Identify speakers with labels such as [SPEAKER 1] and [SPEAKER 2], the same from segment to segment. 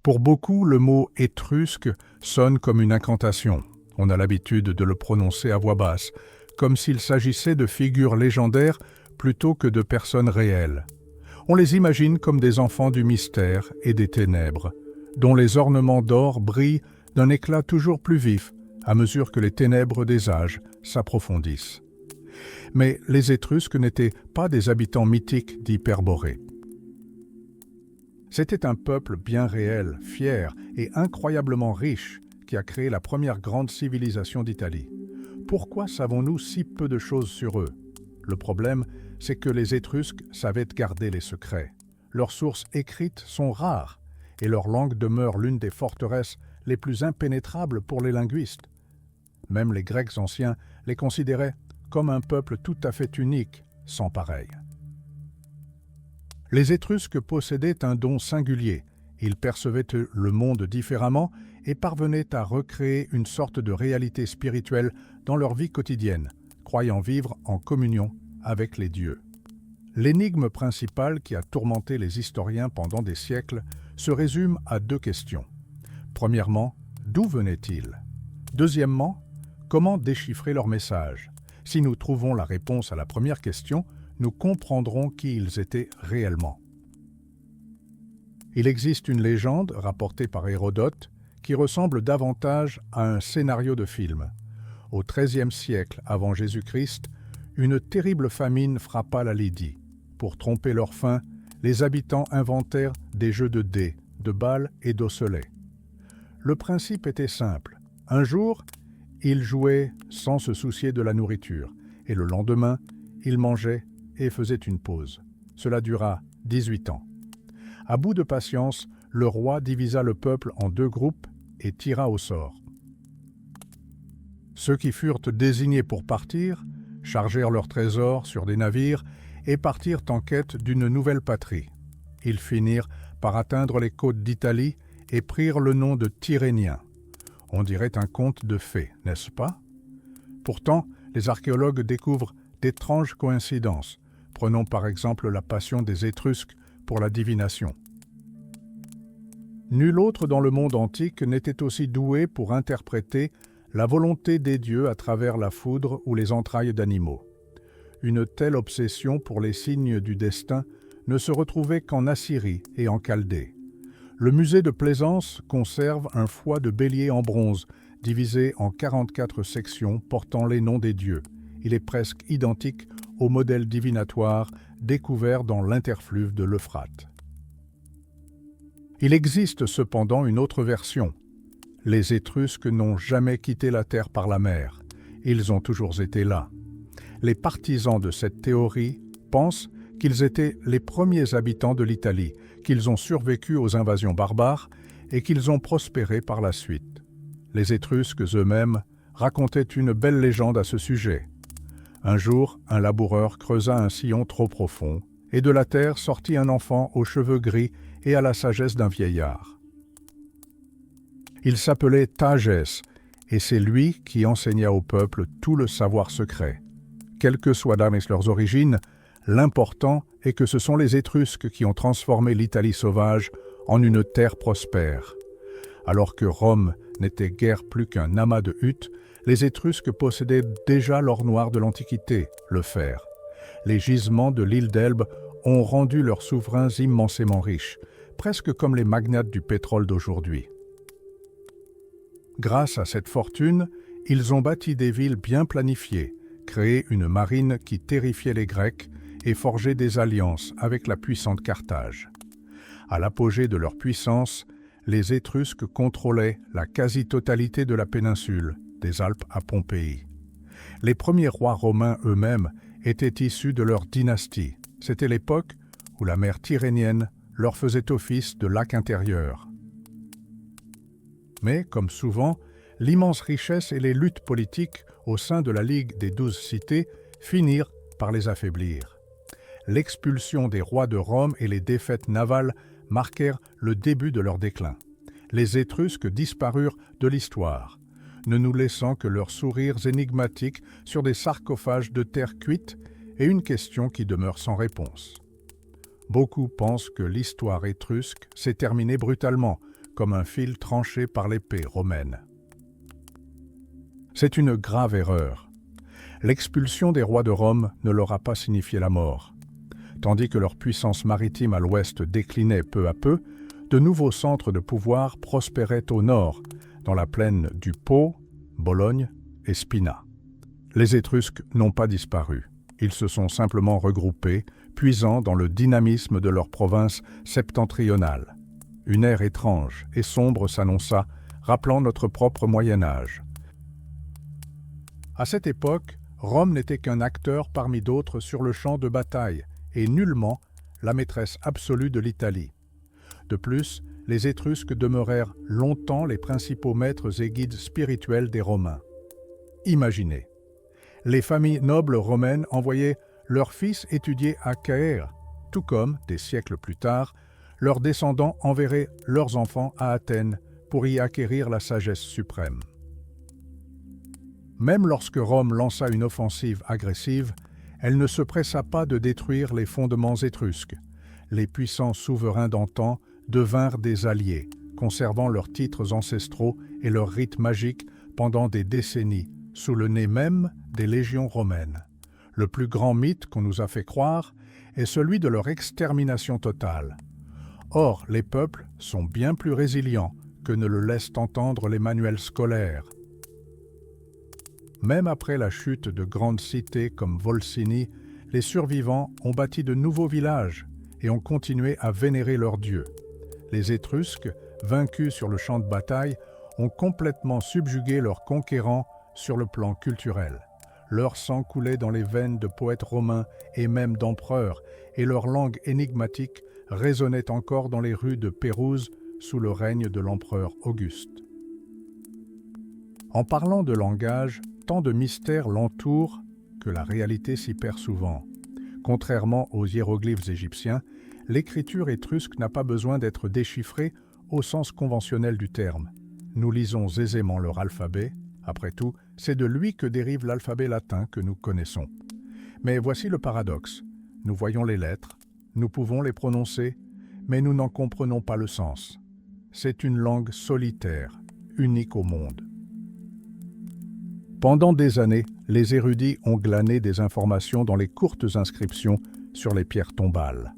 [SPEAKER 1] Pour beaucoup, le mot « étrusque » sonne comme une incantation. On a l'habitude de le prononcer à voix basse, comme s'il s'agissait de figures légendaires plutôt que de personnes réelles. On les imagine comme des enfants du mystère et des ténèbres, dont les ornements d'or brillent d'un éclat toujours plus vif à mesure que les ténèbres des âges s'approfondissent. Mais les Étrusques n'étaient pas des habitants mythiques d'Hyperborée. C'était un peuple bien réel, fier et incroyablement riche qui a créé la première grande civilisation d'Italie. Pourquoi savons-nous si peu de choses sur eux? Le problème, c'est que les Étrusques savaient garder les secrets. Leurs sources écrites sont rares et leur langue demeure l'une des forteresses les plus impénétrables pour les linguistes. Même les Grecs anciens les considéraient comme un peuple tout à fait unique, sans pareil. Les Étrusques possédaient un don singulier. Ils percevaient le monde différemment et parvenaient à recréer une sorte de réalité spirituelle dans leur vie quotidienne, croyant vivre en communion avec les dieux. L'énigme principale qui a tourmenté les historiens pendant des siècles se résume à deux questions. Premièrement, d'où venaient-ils? Deuxièmement, comment déchiffrer leur message? Si nous trouvons la réponse à la première question, nous comprendrons qui ils étaient réellement. Il existe une légende, rapportée par Hérodote, qui ressemble davantage à un scénario de film. Au XIIIe siècle avant Jésus-Christ, une terrible famine frappa la Lydie. Pour tromper leur faim, les habitants inventèrent des jeux de dés, de balles et d'osselets. Le principe était simple. Un jour, ils jouaient sans se soucier de la nourriture, et le lendemain, ils mangeaient et faisaient une pause. Cela dura 18 ans. À bout de patience, le roi divisa le peuple en deux groupes et tira au sort. Ceux qui furent désignés pour partir chargèrent leurs trésors sur des navires et partirent en quête d'une nouvelle patrie. Ils finirent par atteindre les côtes d'Italie et prirent le nom de Tyréniens. On dirait un conte de fées, n'est-ce pas? Pourtant, les archéologues découvrent d'étranges coïncidences. Prenons par exemple la passion des Étrusques pour la divination. Nul autre dans le monde antique n'était aussi doué pour interpréter la volonté des dieux à travers la foudre ou les entrailles d'animaux. Une telle obsession pour les signes du destin ne se retrouvait qu'en Assyrie et en Chaldée. Le musée de Plaisance conserve un foie de bélier en bronze, divisé en 44 sections portant les noms des dieux. Il est presque identique au modèle divinatoire découvert dans l'interfluve de l'Euphrate. Il existe cependant une autre version. Les Étrusques n'ont jamais quitté la terre par la mer. Ils ont toujours été là. Les partisans de cette théorie pensent qu'ils étaient les premiers habitants de l'Italie, qu'ils ont survécu aux invasions barbares et qu'ils ont prospéré par la suite. Les Étrusques eux-mêmes racontaient une belle légende à ce sujet. Un jour, un laboureur creusa un sillon trop profond, et de la terre sortit un enfant aux cheveux gris et à la sagesse d'un vieillard. Il s'appelait Tagès, et c'est lui qui enseigna au peuple tout le savoir secret. Quelles que soient leurs origines, l'important est que ce sont les Étrusques qui ont transformé l'Italie sauvage en une terre prospère. Alors que Rome n'était guère plus qu'un amas de huttes, les Étrusques possédaient déjà l'or noir de l'Antiquité, le fer. Les gisements de l'île d'Elbe ont rendu leurs souverains immensément riches, presque comme les magnates du pétrole d'aujourd'hui. Grâce à cette fortune, ils ont bâti des villes bien planifiées, créé une marine qui terrifiait les Grecs et forgé des alliances avec la puissante Carthage. À l'apogée de leur puissance, les Étrusques contrôlaient la quasi-totalité de la péninsule, des Alpes à Pompéi. Les premiers rois romains eux-mêmes étaient issus de leur dynastie. C'était l'époque où la mer Tyrrhénienne leur faisait office de lac intérieur. Mais, comme souvent, l'immense richesse et les luttes politiques au sein de la Ligue des 12 cités finirent par les affaiblir. L'expulsion des rois de Rome et les défaites navales marquèrent le début de leur déclin. Les Étrusques disparurent de l'histoire, ne nous laissant que leurs sourires énigmatiques sur des sarcophages de terre cuite et une question qui demeure sans réponse. Beaucoup pensent que l'histoire étrusque s'est terminée brutalement, comme un fil tranché par l'épée romaine. C'est une grave erreur. L'expulsion des rois de Rome ne leur a pas signifié la mort. Tandis que leur puissance maritime à l'ouest déclinait peu à peu, de nouveaux centres de pouvoir prospéraient au nord, dans la plaine du Pô, Bologne et Spina. Les Étrusques n'ont pas disparu. Ils se sont simplement regroupés, puisant dans le dynamisme de leur province septentrionale. Une ère étrange et sombre s'annonça, rappelant notre propre Moyen-Âge. À cette époque, Rome n'était qu'un acteur parmi d'autres sur le champ de bataille, et nullement la maîtresse absolue de l'Italie. De plus, les Étrusques demeurèrent longtemps les principaux maîtres et guides spirituels des Romains. Imaginez, les familles nobles romaines envoyaient leurs fils étudier à Caire, tout comme, des siècles plus tard, leurs descendants enverraient leurs enfants à Athènes pour y acquérir la sagesse suprême. Même lorsque Rome lança une offensive agressive, elle ne se pressa pas de détruire les fondements étrusques. Les puissants souverains d'antan devinrent des alliés, conservant leurs titres ancestraux et leurs rites magiques pendant des décennies, sous le nez même des légions romaines. Le plus grand mythe qu'on nous a fait croire est celui de leur extermination totale. Or, les peuples sont bien plus résilients que ne le laissent entendre les manuels scolaires. Même après la chute de grandes cités comme Volsini, les survivants ont bâti de nouveaux villages et ont continué à vénérer leurs dieux. Les Étrusques, vaincus sur le champ de bataille, ont complètement subjugué leurs conquérants sur le plan culturel. Leur sang coulait dans les veines de poètes romains et même d'empereurs, et leur langue énigmatique résonnait encore dans les rues de Pérouse sous le règne de l'empereur Auguste. En parlant de langage, tant de mystères l'entourent que la réalité s'y perd souvent. Contrairement aux hiéroglyphes égyptiens, l'écriture étrusque n'a pas besoin d'être déchiffrée au sens conventionnel du terme. Nous lisons aisément leur alphabet. Après tout, c'est de lui que dérive l'alphabet latin que nous connaissons. Mais voici le paradoxe. Nous voyons les lettres, nous pouvons les prononcer, mais nous n'en comprenons pas le sens. C'est une langue solitaire, unique au monde. Pendant des années, les érudits ont glané des informations dans les courtes inscriptions sur les pierres tombales.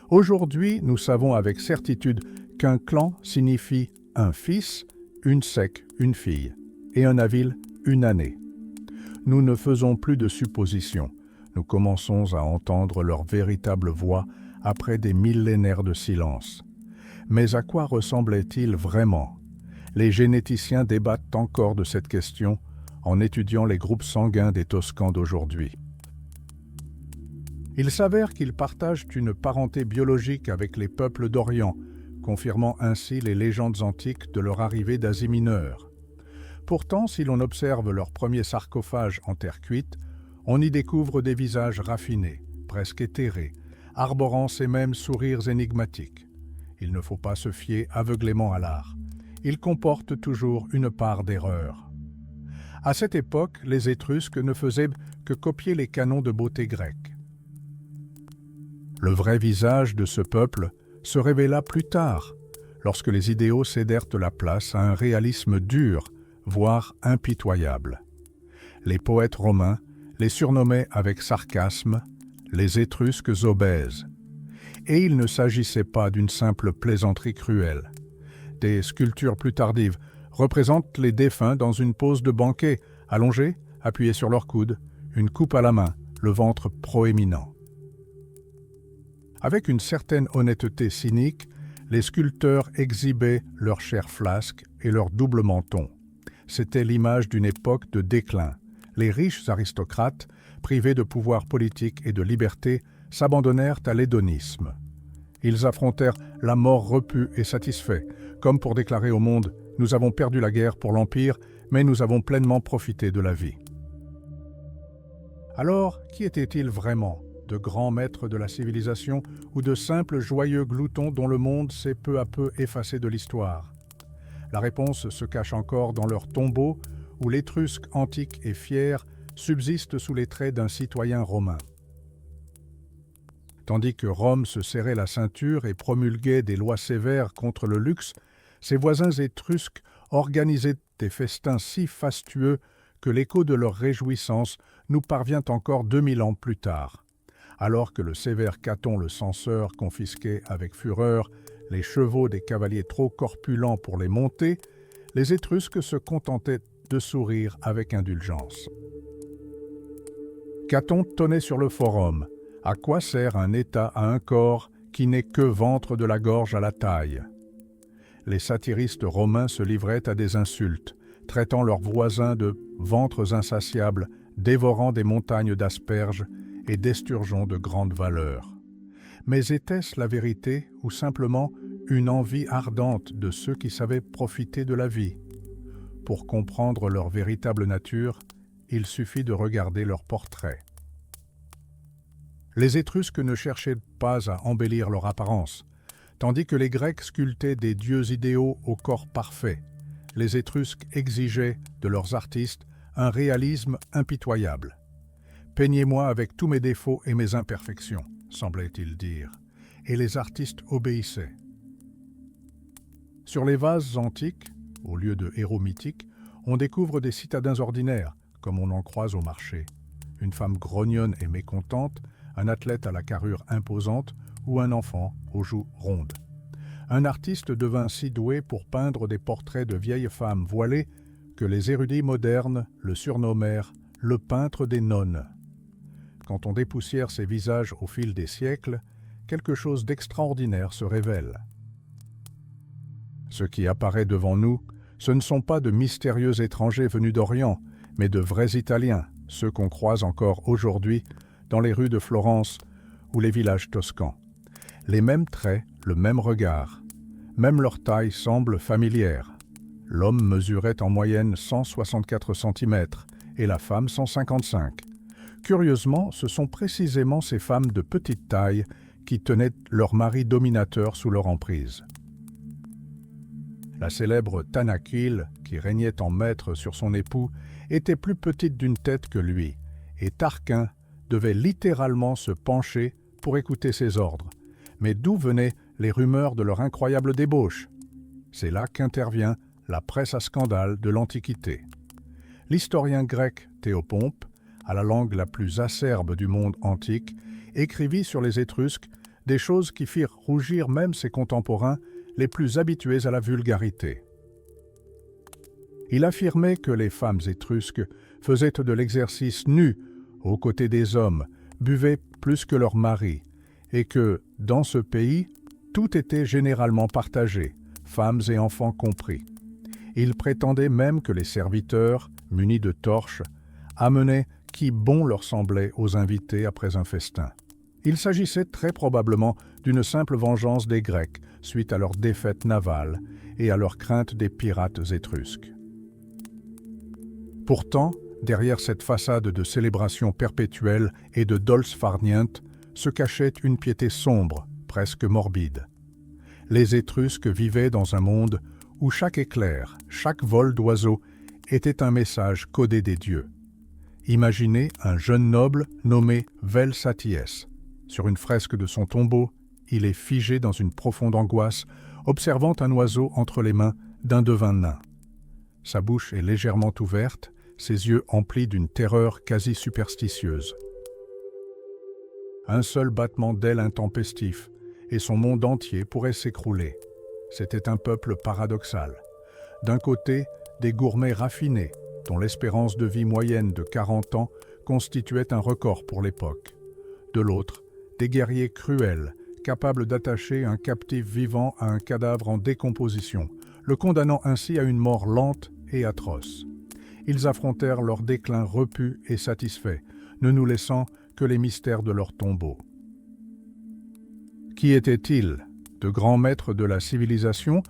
[SPEAKER 1] Aujourd'hui, nous savons avec certitude qu'un clan signifie un fils, une sec, une fille, et un avil, une année. Nous ne faisons plus de suppositions. Nous commençons à entendre leur véritable voix après des millénaires de silence. Mais à quoi ressemblait-il vraiment? Les généticiens débattent encore de cette question en étudiant les groupes sanguins des Toscans d'aujourd'hui. Il s'avère qu'ils partagent une parenté biologique avec les peuples d'Orient, confirmant ainsi les légendes antiques de leur arrivée d'Asie mineure. Pourtant, si l'on observe leurs premiers sarcophages en terre cuite, on y découvre des visages raffinés, presque éthérés, arborant ces mêmes sourires énigmatiques. Il ne faut pas se fier aveuglément à l'art. Il comporte toujours une part d'erreur. À cette époque, les Étrusques ne faisaient que copier les canons de beauté grecs. Le vrai visage de ce peuple se révéla plus tard, lorsque les idéaux cédèrent la place à un réalisme dur, voire impitoyable. Les poètes romains les surnommaient avec sarcasme les Étrusques obèses. Et il ne s'agissait pas d'une simple plaisanterie cruelle. Des sculptures plus tardives représentent les défunts dans une pose de banquet, allongés, appuyés sur leurs coudes, une coupe à la main, le ventre proéminent. Avec une certaine honnêteté cynique, les sculpteurs exhibaient leur chair flasque et leur double menton. C'était l'image d'une époque de déclin. Les riches aristocrates, privés de pouvoir politique et de liberté, s'abandonnèrent à l'hédonisme. Ils affrontèrent la mort repus et satisfaits, comme pour déclarer au monde « Nous avons perdu la guerre pour l'Empire, mais nous avons pleinement profité de la vie ». Alors, qui étaient-ils vraiment? De grands maîtres de la civilisation ou de simples joyeux gloutons dont le monde s'est peu à peu effacé de l'histoire? La réponse se cache encore dans leurs tombeaux où l'Étrusque antique et fier subsiste sous les traits d'un citoyen romain. Tandis que Rome se serrait la ceinture et promulguait des lois sévères contre le luxe, Ses voisins étrusques organisaient des festins si fastueux que l'écho de leur réjouissance nous parvient encore 2000 ans plus tard. Alors que le sévère Caton le censeur confisquait avec fureur les chevaux des cavaliers trop corpulents pour les monter, les Étrusques se contentaient de sourire avec indulgence. Caton tonnait sur le forum. À quoi sert un État à un corps qui n'est que ventre de la gorge à la taille? Les satiristes romains se livraient à des insultes, traitant leurs voisins de ventres insatiables, dévorant des montagnes d'asperges et d'esturgeons de grande valeur. Mais était-ce la vérité ou simplement une envie ardente de ceux qui savaient profiter de la vie? Pour comprendre leur véritable nature, il suffit de regarder leurs portraits. Les Étrusques ne cherchaient pas à embellir leur apparence, tandis que les Grecs sculptaient des dieux idéaux au corps parfait. Les Étrusques exigeaient de leurs artistes un réalisme impitoyable. « Peignez-moi avec tous mes défauts et mes imperfections », semblait-il dire, et les artistes obéissaient. Sur les vases antiques, au lieu de héros mythiques, on découvre des citadins ordinaires, comme on en croise au marché. Une femme grognonne et mécontente, un athlète à la carrure imposante ou un enfant aux joues rondes. Un artiste devint si doué pour peindre des portraits de vieilles femmes voilées que les érudits modernes le surnommèrent « le peintre des nonnes ». Quand on dépoussière ces visages au fil des siècles, quelque chose d'extraordinaire se révèle. Ce qui apparaît devant nous, ce ne sont pas de mystérieux étrangers venus d'Orient, mais de vrais Italiens, ceux qu'on croise encore aujourd'hui dans les rues de Florence ou les villages toscans. Les mêmes traits, le même regard. Même leur taille semble familière. L'homme mesurait en moyenne 164 cm et la femme 155. Curieusement, ce sont précisément ces femmes de petite taille qui tenaient leur mari dominateur sous leur emprise. La célèbre Tanaquil, qui régnait en maître sur son époux, était plus petite d'une tête que lui, et Tarquin devait littéralement se pencher pour écouter ses ordres. Mais d'où venaient les rumeurs de leur incroyable débauche? C'est là qu'intervient la presse à scandale de l'Antiquité. L'historien grec Théopompe, à la langue la plus acerbe du monde antique, écrivit sur les Étrusques des choses qui firent rougir même ses contemporains les plus habitués à la vulgarité. Il affirmait que les femmes étrusques faisaient de l'exercice nu aux côtés des hommes, buvaient plus que leurs maris, et que, dans ce pays, tout était généralement partagé, femmes et enfants compris. Il prétendait même que les serviteurs, munis de torches, amenaient qui bon leur semblait aux invités après un festin. Il s'agissait très probablement d'une simple vengeance des Grecs suite à leur défaite navale et à leur crainte des pirates étrusques. Pourtant, derrière cette façade de célébration perpétuelle et de dolce farniente, se cachait une piété sombre, presque morbide. Les Étrusques vivaient dans un monde où chaque éclair, chaque vol d'oiseau était un message codé des dieux. Imaginez un jeune noble nommé Velsatiès. Sur une fresque de son tombeau, il est figé dans une profonde angoisse, observant un oiseau entre les mains d'un devin nain. Sa bouche est légèrement ouverte, ses yeux emplis d'une terreur quasi superstitieuse. Un seul battement d'aile intempestif, et son monde entier pourrait s'écrouler. C'était un peuple paradoxal. D'un côté, des gourmets raffinés, dont l'espérance de vie moyenne de 40 ans constituait un record pour l'époque. De l'autre, des guerriers cruels, capables d'attacher un captif vivant à un cadavre en décomposition, le condamnant ainsi à une mort lente et atroce. Ils affrontèrent leur déclin repu et satisfait, ne nous laissant que les mystères de leur tombeau. Qui étaient-ils? De grands maîtres de la civilisation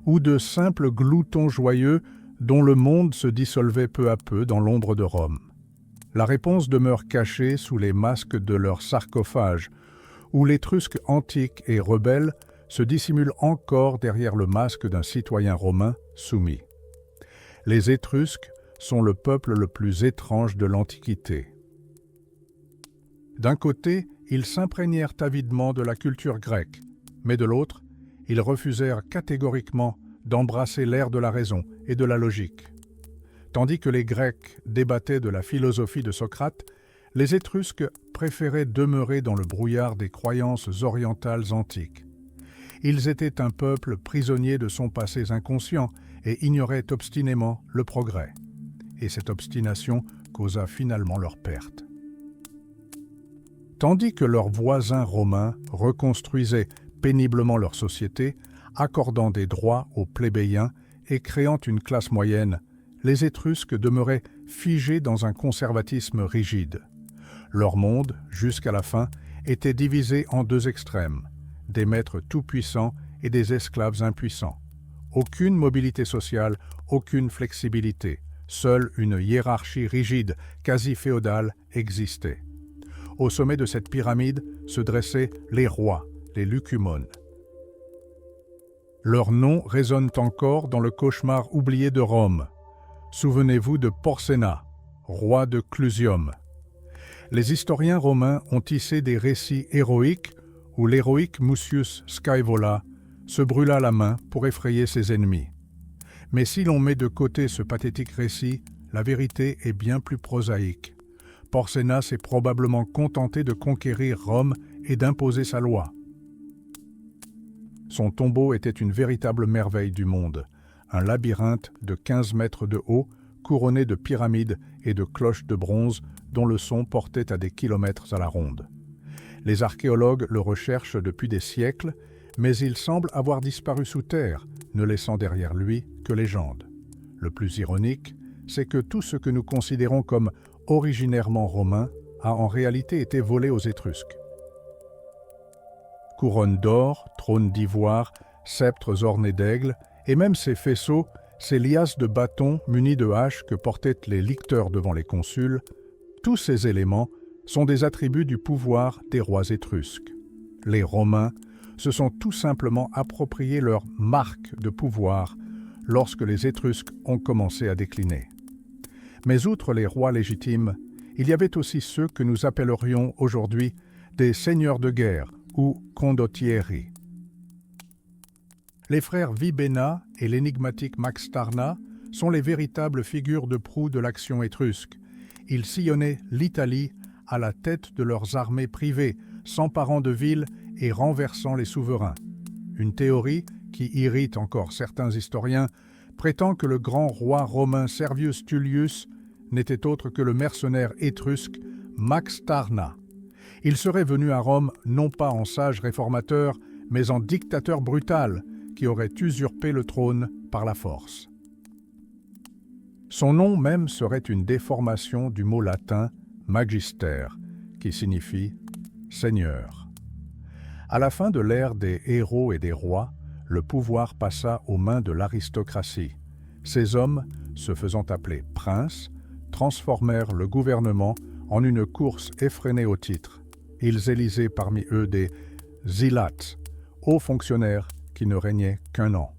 [SPEAKER 1] ou de simples gloutons joyeux dont le monde se dissolvait peu à peu dans l'ombre de Rome? La réponse demeure cachée sous les masques de leurs sarcophages, où l'Étrusque antique et rebelle se dissimule encore derrière le masque d'un citoyen romain soumis. Les Étrusques sont le peuple le plus étrange de l'Antiquité. D'un côté, ils s'imprégnèrent avidement de la culture grecque, mais de l'autre, ils refusèrent catégoriquement d'embrasser l'ère de la raison et de la logique. Tandis que les Grecs débattaient de la philosophie de Socrate, les Étrusques préféraient demeurer dans le brouillard des croyances orientales antiques. Ils étaient un peuple prisonnier de son passé inconscient et ignoraient obstinément le progrès. Et cette obstination causa finalement leur perte. Tandis que leurs voisins romains reconstruisaient péniblement leur société, accordant des droits aux plébéiens et créant une classe moyenne, les Étrusques demeuraient figés dans un conservatisme rigide. Leur monde, jusqu'à la fin, était divisé en deux extrêmes, des maîtres tout-puissants et des esclaves impuissants. Aucune mobilité sociale, aucune flexibilité, seule une hiérarchie rigide, quasi féodale, existait. Au sommet de cette pyramide se dressaient les rois, les Lucumones. Leurs noms résonnent encore dans le cauchemar oublié de Rome. Souvenez-vous de Porséna, roi de Clusium. Les historiens romains ont tissé des récits héroïques où l'héroïque Mucius Scaevola se brûla la main pour effrayer ses ennemis. Mais si l'on met de côté ce pathétique récit, la vérité est bien plus prosaïque. Porséna s'est probablement contenté de conquérir Rome et d'imposer sa loi. Son tombeau était une véritable merveille du monde, un labyrinthe de 15 mètres de haut, couronné de pyramides et de cloches de bronze dont le son portait à des kilomètres à la ronde. Les archéologues le recherchent depuis des siècles, mais il semble avoir disparu sous terre, ne laissant derrière lui que légende. Le plus ironique, c'est que tout ce que nous considérons comme originairement romain a en réalité été volé aux Étrusques. Couronne d'or, trône d'ivoire, sceptres ornés d'aigles, et même ces faisceaux, ces liasses de bâtons munis de haches que portaient les licteurs devant les consuls, tous ces éléments sont des attributs du pouvoir des rois étrusques. Les Romains se sont tout simplement approprié leur marque de pouvoir lorsque les Étrusques ont commencé à décliner. Mais outre les rois légitimes, il y avait aussi ceux que nous appellerions aujourd'hui des seigneurs de guerre ou condottieri. Les frères Vibena et l'énigmatique Max Tarna sont les véritables figures de proue de l'action étrusque. Ils sillonnaient l'Italie à la tête de leurs armées privées, s'emparant de villes et renversant les souverains. Une théorie qui irrite encore certains historiens prétend que le grand roi romain Servius Tullius n'était autre que le mercenaire étrusque Max Tarna. Il serait venu à Rome non pas en sage réformateur, mais en dictateur brutal qui aurait usurpé le trône par la force. Son nom même serait une déformation du mot latin magister, qui signifie seigneur. À la fin de l'ère des héros et des rois, le pouvoir passa aux mains de l'aristocratie. Ces hommes, se faisant appeler princes, transformèrent le gouvernement en une course effrénée au titre. Ils élisaient parmi eux des zilates, hauts fonctionnaires qui ne régnaient qu'un an.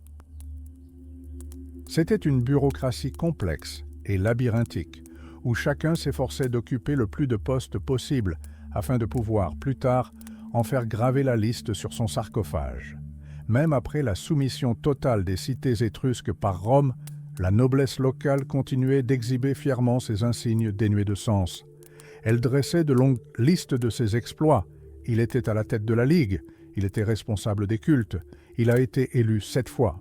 [SPEAKER 1] C'était une bureaucratie complexe et labyrinthique, où chacun s'efforçait d'occuper le plus de postes possible afin de pouvoir, plus tard, en faire graver la liste sur son sarcophage. Même après la soumission totale des cités étrusques par Rome, la noblesse locale continuait d'exhiber fièrement ses insignes dénués de sens. Elle dressait de longues listes de ses exploits. Il était à la tête de la Ligue, il était responsable des cultes, il a été élu 7 fois.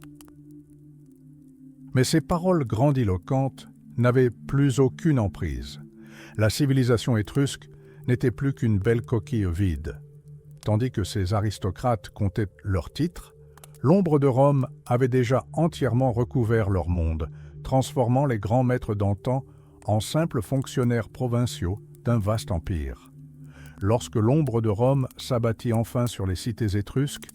[SPEAKER 1] Mais ces paroles grandiloquentes n'avaient plus aucune emprise. La civilisation étrusque n'était plus qu'une belle coquille vide. Tandis que ces aristocrates comptaient leurs titres, l'ombre de Rome avait déjà entièrement recouvert leur monde, transformant les grands maîtres d'antan en simples fonctionnaires provinciaux d'un vaste empire. Lorsque l'ombre de Rome s'abattit enfin sur les cités étrusques,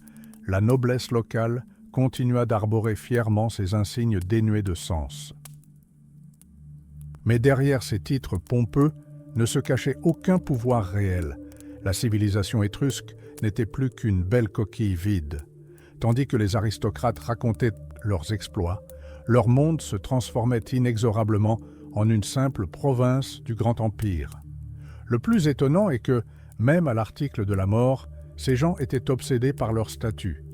[SPEAKER 1] la noblesse locale continua d'arborer fièrement ses insignes dénués de sens. Mais derrière ces titres pompeux ne se cachait aucun pouvoir réel. La civilisation étrusque n'était plus qu'une belle coquille vide. Tandis que les aristocrates racontaient leurs exploits, leur monde se transformait inexorablement en une simple province du Grand Empire. Le plus étonnant est que, même à l'article de la mort, ces gens étaient obsédés par leur statut.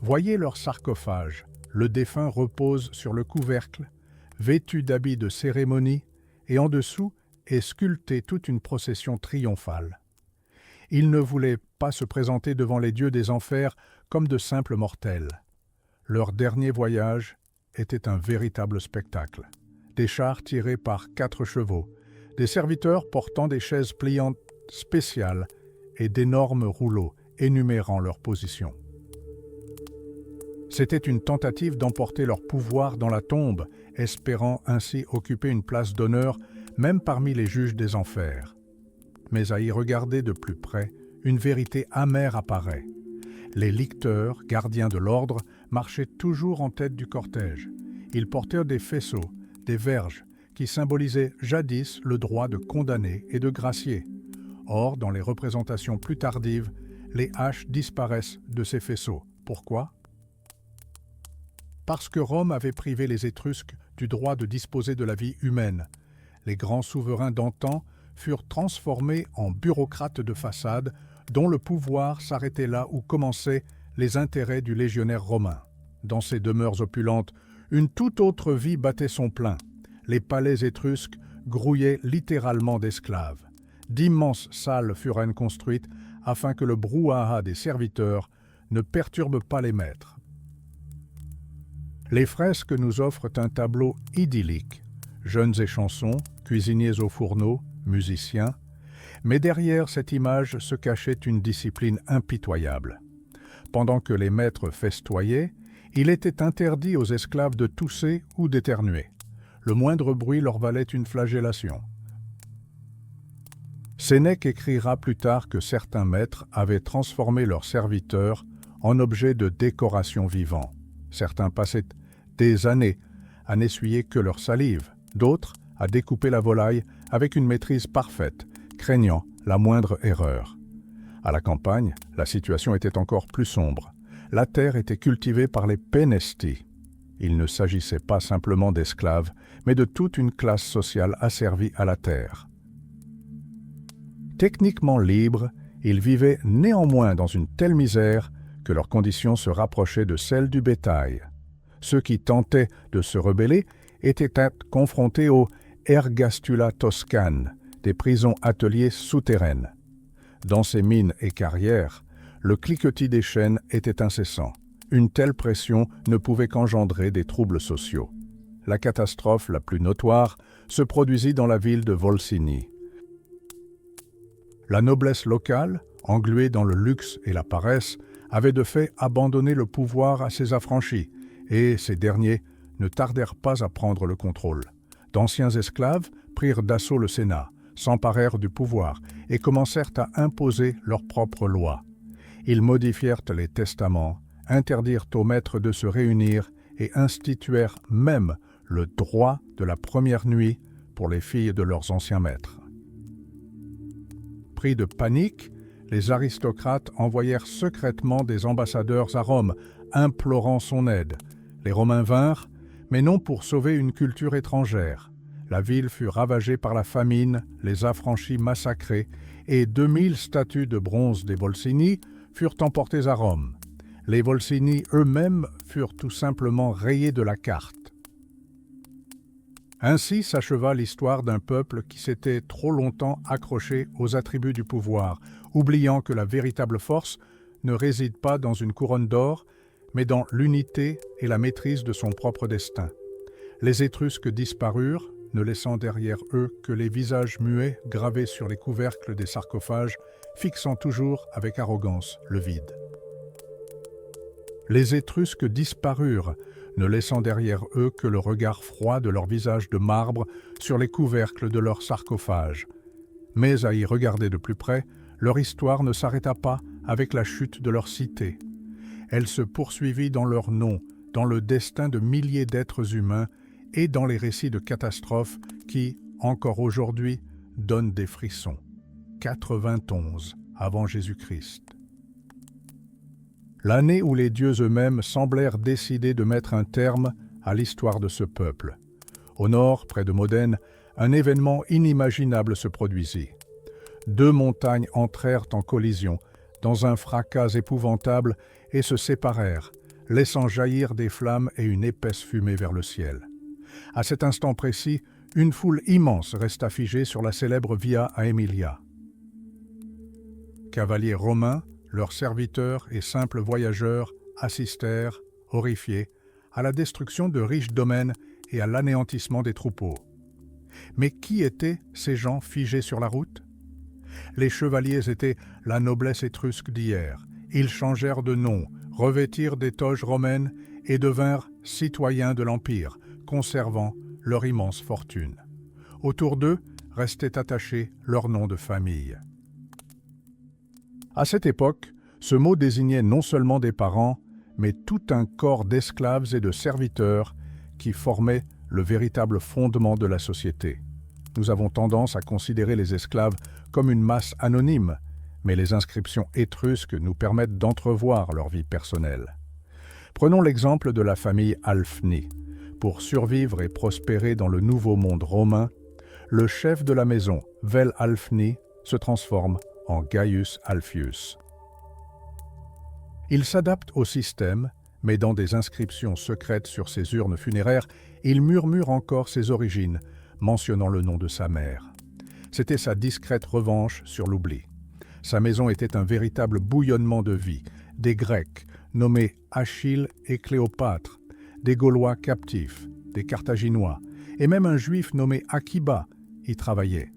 [SPEAKER 1] Voyez leur sarcophage. Le défunt repose sur le couvercle, vêtu d'habits de cérémonie, et en dessous est sculptée toute une procession triomphale. Ils ne voulaient pas se présenter devant les dieux des enfers comme de simples mortels. Leur dernier voyage était un véritable spectacle. Des chars tirés par 4 chevaux, des serviteurs portant des chaises pliantes spéciales et d'énormes rouleaux énumérant leur position. C'était une tentative d'emporter leur pouvoir dans la tombe, espérant ainsi occuper une place d'honneur même parmi les juges des enfers. Mais à y regarder de plus près, une vérité amère apparaît. Les licteurs, gardiens de l'ordre, marchaient toujours en tête du cortège. Ils portaient des faisceaux, des verges, qui symbolisaient jadis le droit de condamner et de gracier. Or, dans les représentations plus tardives, les haches disparaissent de ces faisceaux. Pourquoi ? Parce que Rome avait privé les Étrusques du droit de disposer de la vie humaine. Les grands souverains d'antan furent transformés en bureaucrates de façade dont le pouvoir s'arrêtait là où commençaient les intérêts du légionnaire romain. Dans ces demeures opulentes, une toute autre vie battait son plein. Les palais étrusques grouillaient littéralement d'esclaves. D'immenses salles furent construites afin que le brouhaha des serviteurs ne perturbe pas les maîtres. Les fresques nous offrent un tableau idyllique. Jeunes et chansons, cuisiniers au fourneau, musiciens. Mais derrière cette image se cachait une discipline impitoyable. Pendant que les maîtres festoyaient, il était interdit aux esclaves de tousser ou d'éternuer. Le moindre bruit leur valait une flagellation. Sénèque écrira plus tard que certains maîtres avaient transformé leurs serviteurs en objets de décoration vivants. Certains passaient des années à n'essuyer que leur salive, d'autres à découper la volaille avec une maîtrise parfaite, craignant la moindre erreur. À la campagne, la situation était encore plus sombre. La terre était cultivée par les penesti. Il ne s'agissait pas simplement d'esclaves, mais de toute une classe sociale asservie à la terre. Techniquement libres, ils vivaient néanmoins dans une telle misère que leurs conditions se rapprochaient de celles du bétail. Ceux qui tentaient de se rebeller étaient confrontés aux ergastula toscanes, des prisons-ateliers souterraines. Dans ces mines et carrières, le cliquetis des chaînes était incessant. Une telle pression ne pouvait qu'engendrer des troubles sociaux. La catastrophe la plus notoire se produisit dans la ville de Volsini. La noblesse locale, engluée dans le luxe et la paresse, avait de fait abandonné le pouvoir à ses affranchis, et ces derniers ne tardèrent pas à prendre le contrôle. D'anciens esclaves prirent d'assaut le Sénat, s'emparèrent du pouvoir et commencèrent à imposer leurs propres lois. Ils modifièrent les testaments, interdirent aux maîtres de se réunir et instituèrent même le droit de la première nuit pour les filles de leurs anciens maîtres. Pris de panique, les aristocrates envoyèrent secrètement des ambassadeurs à Rome, implorant son aide. Les Romains vinrent, mais non pour sauver une culture étrangère. La ville fut ravagée par la famine, les affranchis massacrés, et 2000 statues de bronze des Volsini furent emportées à Rome. Les Volsini eux-mêmes furent tout simplement rayés de la carte. Ainsi s'acheva l'histoire d'un peuple qui s'était trop longtemps accroché aux attributs du pouvoir, oubliant que la véritable force ne réside pas dans une couronne d'or, mais dans l'unité et la maîtrise de son propre destin. Les Étrusques disparurent, ne laissant derrière eux que les visages muets gravés sur les couvercles des sarcophages, fixant toujours avec arrogance le vide. Les Étrusques disparurent, ne laissant derrière eux que le regard froid de leurs visages de marbre sur les couvercles de leurs sarcophages. Mais à y regarder de plus près, leur histoire ne s'arrêta pas avec la chute de leur cité. Elle se poursuivit dans leur nom, dans le destin de milliers d'êtres humains et dans les récits de catastrophes qui, encore aujourd'hui, donnent des frissons. 91 avant Jésus-Christ. L'année où les dieux eux-mêmes semblèrent décider de mettre un terme à l'histoire de ce peuple. Au nord, près de Modène, un événement inimaginable se produisit. 2 montagnes entrèrent en collision, dans un fracas épouvantable, et se séparèrent, laissant jaillir des flammes et une épaisse fumée vers le ciel. À cet instant précis, une foule immense resta figée sur la célèbre Via Aemilia. Cavaliers romains, leurs serviteurs et simples voyageurs assistèrent, horrifiés, à la destruction de riches domaines et à l'anéantissement des troupeaux. Mais qui étaient ces gens figés sur la route? Les chevaliers étaient la noblesse étrusque d'hier. Ils changèrent de nom, revêtirent des toges romaines et devinrent citoyens de l'Empire, conservant leur immense fortune. Autour d'eux restait attaché leur nom de famille. À cette époque, ce mot désignait non seulement des parents, mais tout un corps d'esclaves et de serviteurs qui formaient le véritable fondement de la société. Nous avons tendance à considérer les esclaves comme une masse anonyme, mais les inscriptions étrusques nous permettent d'entrevoir leur vie personnelle. Prenons l'exemple de la famille Alfni. Pour survivre et prospérer dans le nouveau monde romain, le chef de la maison, Vel Alfni, se transforme en Gaius Alfius. Il s'adapte au système, mais dans des inscriptions secrètes sur ses urnes funéraires, il murmure encore ses origines, mentionnant le nom de sa mère. C'était sa discrète revanche sur l'oubli. Sa maison était un véritable bouillonnement de vie. Des Grecs, nommés Achille et Cléopâtre, des Gaulois captifs, des Carthaginois, et même un Juif nommé Akiba y travaillait.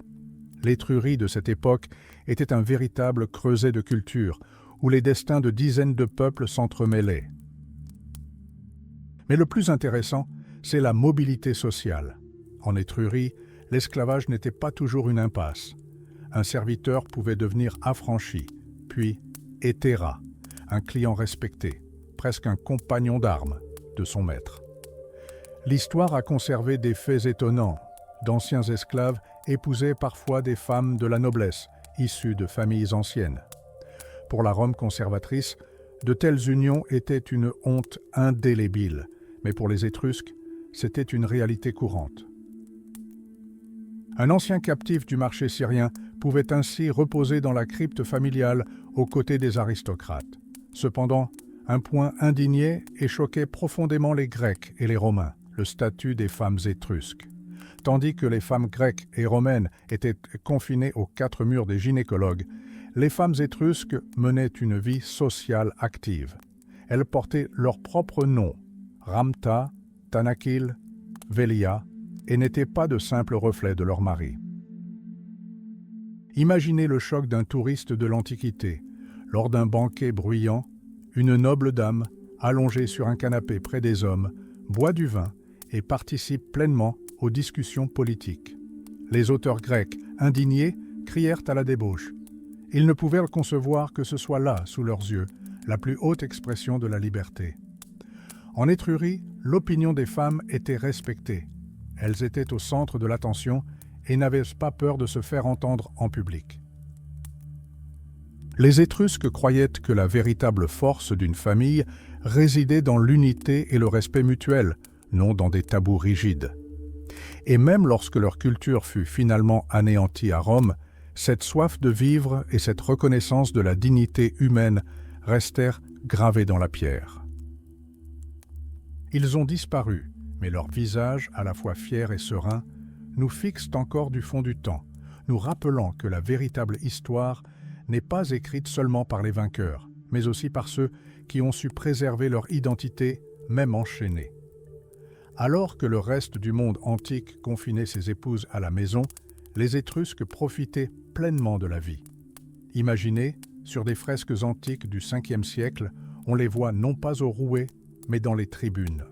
[SPEAKER 1] L'Étrurie de cette époque était un véritable creuset de culture, où les destins de dizaines de peuples s'entremêlaient. Mais le plus intéressant, c'est la mobilité sociale. En Étrurie, l'esclavage n'était pas toujours une impasse. Un serviteur pouvait devenir affranchi, puis hétéra, un client respecté, presque un compagnon d'armes de son maître. L'histoire a conservé des faits étonnants. D'anciens esclaves épousaient parfois des femmes de la noblesse, issues de familles anciennes. Pour la Rome conservatrice, de telles unions étaient une honte indélébile, mais pour les Étrusques, c'était une réalité courante. Un ancien captif du marché syrien pouvait ainsi reposer dans la crypte familiale aux côtés des aristocrates. Cependant, un point indignait et choquait profondément les Grecs et les Romains, le statut des femmes étrusques. Tandis que les femmes grecques et romaines étaient confinées aux quatre murs des gynécologues, les femmes étrusques menaient une vie sociale active. Elles portaient leur propre nom, Ramta, Tanakil, Velia, et n'étaient pas de simples reflets de leur mari. Imaginez le choc d'un touriste de l'Antiquité. Lors d'un banquet bruyant, une noble dame, allongée sur un canapé près des hommes, boit du vin et participe pleinement aux discussions politiques. Les auteurs grecs, indignés, crièrent à la débauche. Ils ne pouvaient concevoir que ce soit là, sous leurs yeux, la plus haute expression de la liberté. En Étrurie, l'opinion des femmes était respectée. Elles étaient au centre de l'attention et n'avaient pas peur de se faire entendre en public. Les Étrusques croyaient que la véritable force d'une famille résidait dans l'unité et le respect mutuel, non dans des tabous rigides. Et même lorsque leur culture fut finalement anéantie à Rome, cette soif de vivre et cette reconnaissance de la dignité humaine restèrent gravées dans la pierre. Ils ont disparu, mais leurs visages, à la fois fiers et sereins, nous fixent encore du fond du temps, nous rappelant que la véritable histoire n'est pas écrite seulement par les vainqueurs, mais aussi par ceux qui ont su préserver leur identité, même enchaînée. Alors que le reste du monde antique confinait ses épouses à la maison, les Étrusques profitaient pleinement de la vie. Imaginez, sur des fresques antiques du 5e siècle, on les voit non pas aux rouets, mais dans les tribunes.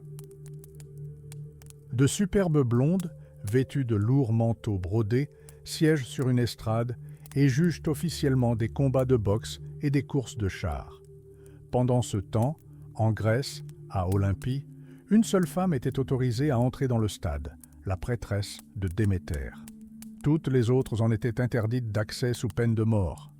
[SPEAKER 1] De superbes blondes, vêtues de lourds manteaux brodés, siègent sur une estrade et jugent officiellement des combats de boxe et des courses de chars. Pendant ce temps, en Grèce, à Olympie, une seule femme était autorisée à entrer dans le stade, la prêtresse de Déméter. Toutes les autres en étaient interdites d'accès sous peine de mort.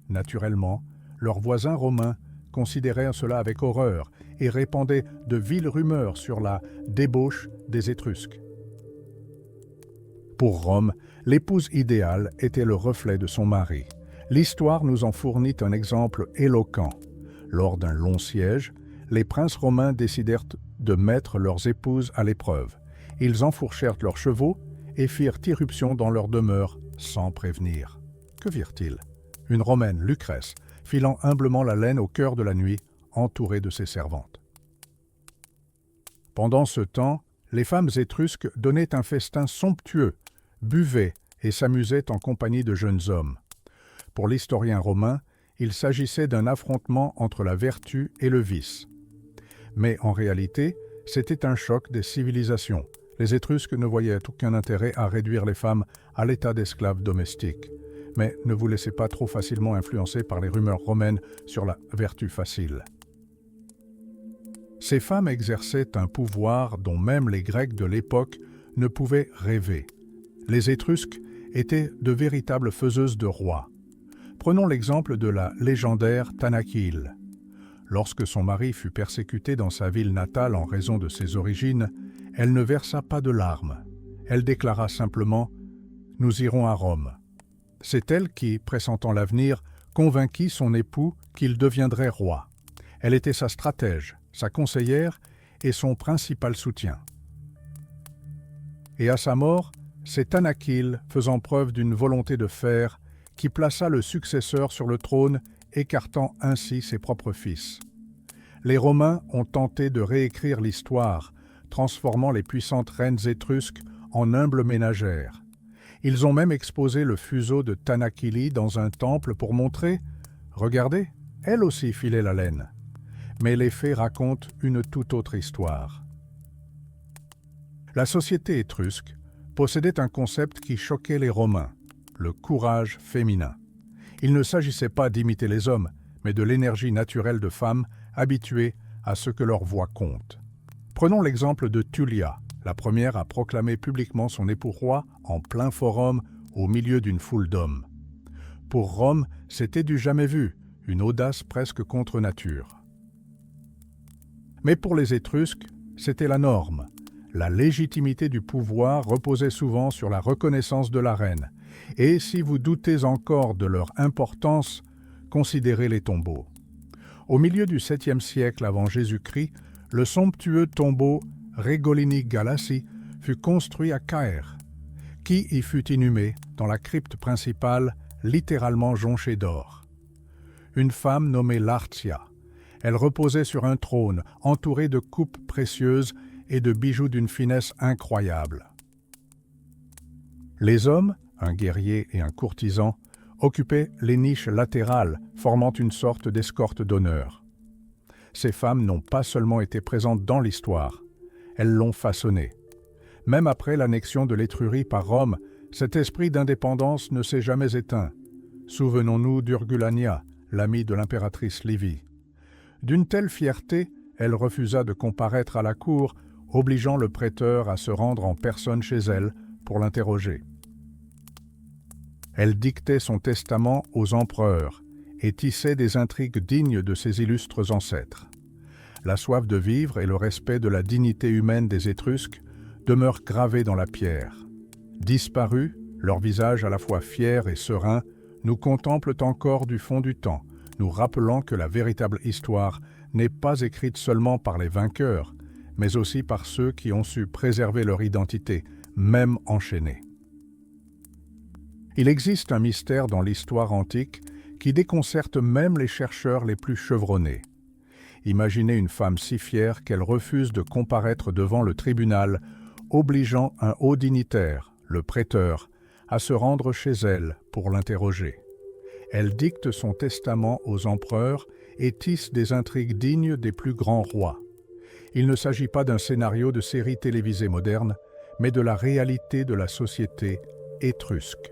[SPEAKER 1] Naturellement, leurs voisins romains considérèrent cela avec horreur et répandaient de viles rumeurs sur la débauche des Étrusques. Pour Rome, l'épouse idéale était le reflet de son mari. L'histoire nous en fournit un exemple éloquent. Lors d'un long siège, les princes romains décidèrent de mettre leurs épouses à l'épreuve. Ils enfourchèrent leurs chevaux et firent irruption dans leur demeure sans prévenir. Que virent-ils? Une Romaine, Lucrèce, filant humblement la laine au cœur de la nuit, entourée de ses servantes. Pendant ce temps, les femmes étrusques donnaient un festin somptueux, buvaient et s'amusaient en compagnie de jeunes hommes. Pour l'historien romain, il s'agissait d'un affrontement entre la vertu et le vice. Mais en réalité, c'était un choc des civilisations. Les Étrusques ne voyaient aucun intérêt à réduire les femmes à l'état d'esclaves domestiques. Mais ne vous laissez pas trop facilement influencer par les rumeurs romaines sur la vertu facile. Ces femmes exerçaient un pouvoir dont même les Grecs de l'époque ne pouvaient rêver. Les Étrusques étaient de véritables faiseuses de rois. Prenons l'exemple de la légendaire Tanaquil. Lorsque son mari fut persécuté dans sa ville natale en raison de ses origines, elle ne versa pas de larmes. Elle déclara simplement « Nous irons à Rome ». C'est elle qui, pressentant l'avenir, convainquit son époux qu'il deviendrait roi. Elle était sa stratège, sa conseillère et son principal soutien. Et à sa mort, c'est Tanaquil, faisant preuve d'une volonté de fer, qui plaça le successeur sur le trône, écartant ainsi ses propres fils. Les Romains ont tenté de réécrire l'histoire, transformant les puissantes reines étrusques en humbles ménagères. Ils ont même exposé le fuseau de Tanaquili dans un temple pour montrer « Regardez, elle aussi filait la laine ». Mais les faits racontent une toute autre histoire. La société étrusque possédait un concept qui choquait les Romains, le courage féminin. Il ne s'agissait pas d'imiter les hommes, mais de l'énergie naturelle de femmes habituées à ce que leur voix compte. Prenons l'exemple de Tullia, la première à proclamer publiquement son époux roi en plein forum au milieu d'une foule d'hommes. Pour Rome, c'était du jamais vu, une audace presque contre nature. Mais pour les Étrusques, c'était la norme. La légitimité du pouvoir reposait souvent sur la reconnaissance de la reine. Et si vous doutez encore de leur importance, considérez les tombeaux. Au milieu du 7e siècle avant Jésus-Christ, le somptueux tombeau Regolini Galassi fut construit à Caire. Qui y fut inhumé dans la crypte principale, littéralement jonchée d'or? Une femme nommée Lartia. Elle reposait sur un trône, entourée de coupes précieuses et de bijoux d'une finesse incroyable. Les hommes, un guerrier et un courtisan, occupaient les niches latérales, formant une sorte d'escorte d'honneur. Ces femmes n'ont pas seulement été présentes dans l'histoire, elles l'ont façonnée. Même après l'annexion de l'Étrurie par Rome, cet esprit d'indépendance ne s'est jamais éteint. Souvenons-nous d'Urgulania, l'amie de l'impératrice Livie. D'une telle fierté, elle refusa de comparaître à la cour, obligeant le prêteur à se rendre en personne chez elle pour l'interroger. Elle dictait son testament aux empereurs et tissait des intrigues dignes de ses illustres ancêtres. La soif de vivre et le respect de la dignité humaine des Étrusques demeurent gravés dans la pierre. Disparus, leurs visages à la fois fiers et sereins nous contemplent encore du fond du temps, nous rappelant que la véritable histoire n'est pas écrite seulement par les vainqueurs, mais aussi par ceux qui ont su préserver leur identité, même enchaînée. Il existe un mystère dans l'histoire antique qui déconcerte même les chercheurs les plus chevronnés. Imaginez une femme si fière qu'elle refuse de comparaître devant le tribunal, obligeant un haut dignitaire, le prêteur, à se rendre chez elle pour l'interroger. Elle dicte son testament aux empereurs et tisse des intrigues dignes des plus grands rois. Il ne s'agit pas d'un scénario de série télévisée moderne, mais de la réalité de la société étrusque.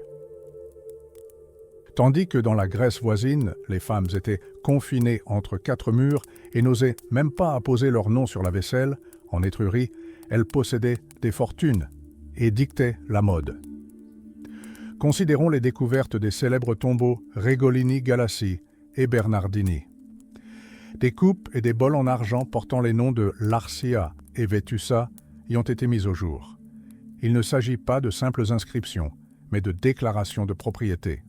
[SPEAKER 1] Tandis que dans la Grèce voisine, les femmes étaient confinées entre 4 murs et n'osaient même pas apposer leur nom sur la vaisselle, en Étrurie, elles possédaient des fortunes et dictaient la mode. Considérons les découvertes des célèbres tombeaux Regolini Galassi et Bernardini. Des coupes et des bols en argent portant les noms de Larcia et Vetussa y ont été mis au jour. Il ne s'agit pas de simples inscriptions, mais de déclarations de propriété.